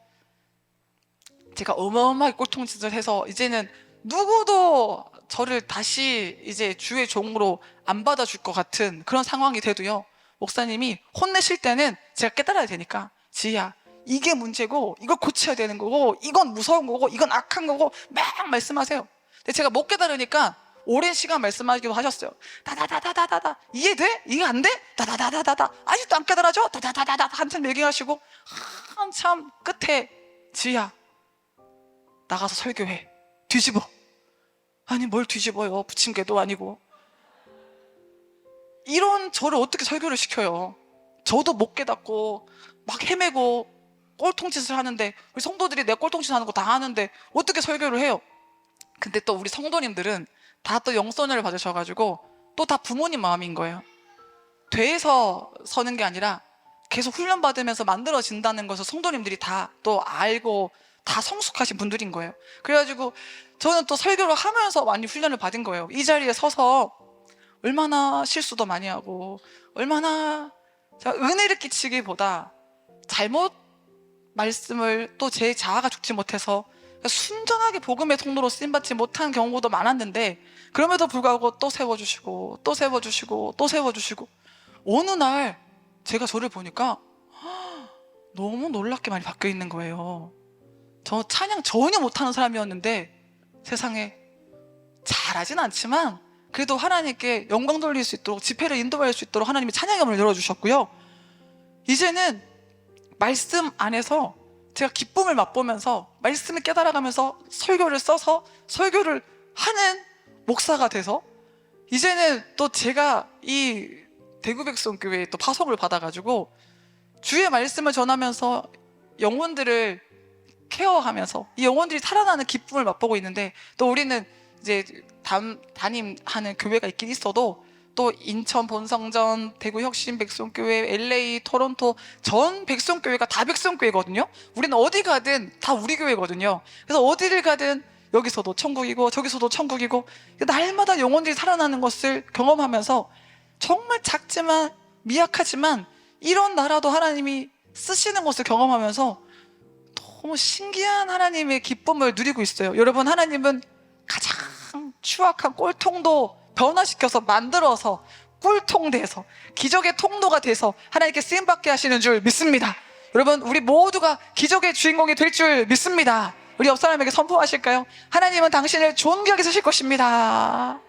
Speaker 1: 제가 어마어마하게 꼴통짓을 해서 이제는 누구도 저를 다시 이제 주의 종으로 안 받아줄 것 같은 그런 상황이 돼도요, 목사님이 혼내실 때는 제가 깨달아야 되니까, 지희야, 이게 문제고 이걸 고쳐야 되는 거고 이건 무서운 거고 이건 악한 거고 막 말씀하세요. 근데 제가 못 깨달으니까 오랜 시간 말씀하기도 하셨어요. 다다다다다다다, 이해돼? 이해 안 돼? 다다다다다다, 아직도 안 깨달아져? 다다다다다, 한참 얘기하시고 한참 끝에 지희야, 나가서 설교해. 뒤집어. 아니 뭘 뒤집어요, 부침개도 아니고. 이런 저를 어떻게 설교를 시켜요? 저도 못 깨닫고 막 헤매고 꼴통짓을 하는데, 우리 성도들이 내 꼴통짓 하는 거 다 하는데 어떻게 설교를 해요? 근데 또 우리 성도님들은 다 또 영선을 받으셔가지고 또 다 부모님 마음인 거예요. 돼서 서는 게 아니라 계속 훈련받으면서 만들어진다는 것을 성도님들이 다 또 알고 다 성숙하신 분들인 거예요. 그래가지고 저는 또 설교를 하면서 많이 훈련을 받은 거예요. 이 자리에 서서 얼마나 실수도 많이 하고, 얼마나 은혜를 끼치기보다 잘못 말씀을 또 제 자아가 죽지 못해서 순전하게 복음의 통로로 쓰임받지 못한 경우도 많았는데, 그럼에도 불구하고 또 세워주시고 또 세워주시고 또 세워주시고, 어느 날 제가 저를 보니까 너무 놀랍게 많이 바뀌어 있는 거예요. 저 찬양 전혀 못하는 사람이었는데 세상에 잘하진 않지만 그래도 하나님께 영광 돌릴 수 있도록, 집회를 인도할 수 있도록 하나님이 찬양의 문을 열어주셨고요. 이제는 말씀 안에서 제가 기쁨을 맛보면서 말씀을 깨달아가면서 설교를 써서 설교를 하는 목사가 돼서, 이제는 또 제가 이 대구백성교회에 또 파송을 받아가지고 주의 말씀을 전하면서 영혼들을 케어하면서 이 영혼들이 살아나는 기쁨을 맛보고 있는데, 또 우리는 이제 담임하는 교회가 있긴 있어도 또 인천 본성전, 대구 혁신 백성교회, LA, 토론토 전 백성교회가 다 백성교회거든요. 우리는 어디 가든 다 우리 교회거든요. 그래서 어디를 가든 여기서도 천국이고 저기서도 천국이고, 날마다 영혼들이 살아나는 것을 경험하면서 정말 작지만 미약하지만 이런 나라도 하나님이 쓰시는 것을 경험하면서 너무 신기한 하나님의 기쁨을 누리고 있어요. 여러분, 하나님은 가장 추악한 꼴통도 변화시켜서 만들어서 꿀통돼서 기적의 통로가 돼서 하나님께 쓰임받게 하시는 줄 믿습니다. 여러분, 우리 모두가 기적의 주인공이 될 줄 믿습니다. 우리 옆 사람에게 선포하실까요? 하나님은 당신을 존귀하게 쓰실 것입니다.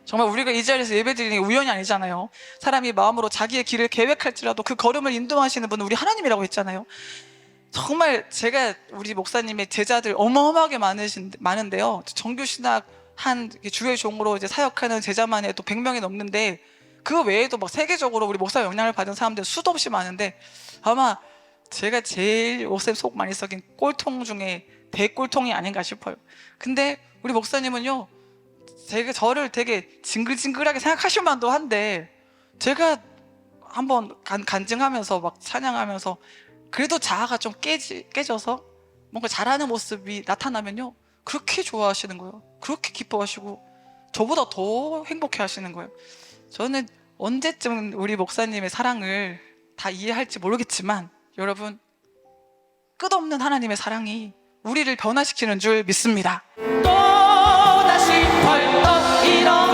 Speaker 1: 정말 우리가 이 자리에서 예배드리는 게 우연이 아니잖아요. 사람이 마음으로 자기의 길을 계획할지라도 그 걸음을 인도하시는 분은 우리 하나님이라고 했잖아요. 정말 제가 우리 목사님의 제자들 어마어마하게 많은데요. 정규신학 한 주의 종으로 이제 사역하는 제자만 해도 100명이 넘는데, 그 외에도 막 세계적으로 우리 목사 영향을 받은 사람들 수도 없이 많은데, 아마 제가 제일 목사님 속 많이 썩인 꼴통 중에 대꼴통이 아닌가 싶어요. 근데 우리 목사님은요, 저를 되게 징글징글하게 생각하실 만도 한데, 제가 한번 간증하면서 막 찬양하면서 그래도 자아가 좀 깨져서 뭔가 잘하는 모습이 나타나면요, 그렇게 좋아하시는 거예요. 그렇게 기뻐하시고 저보다 더 행복해 하시는 거예요. 저는 언제쯤 우리 목사님의 사랑을 다 이해할지 모르겠지만, 여러분, 끝없는 하나님의 사랑이 우리를 변화시키는 줄 믿습니다. 또 다시 벌떡 일어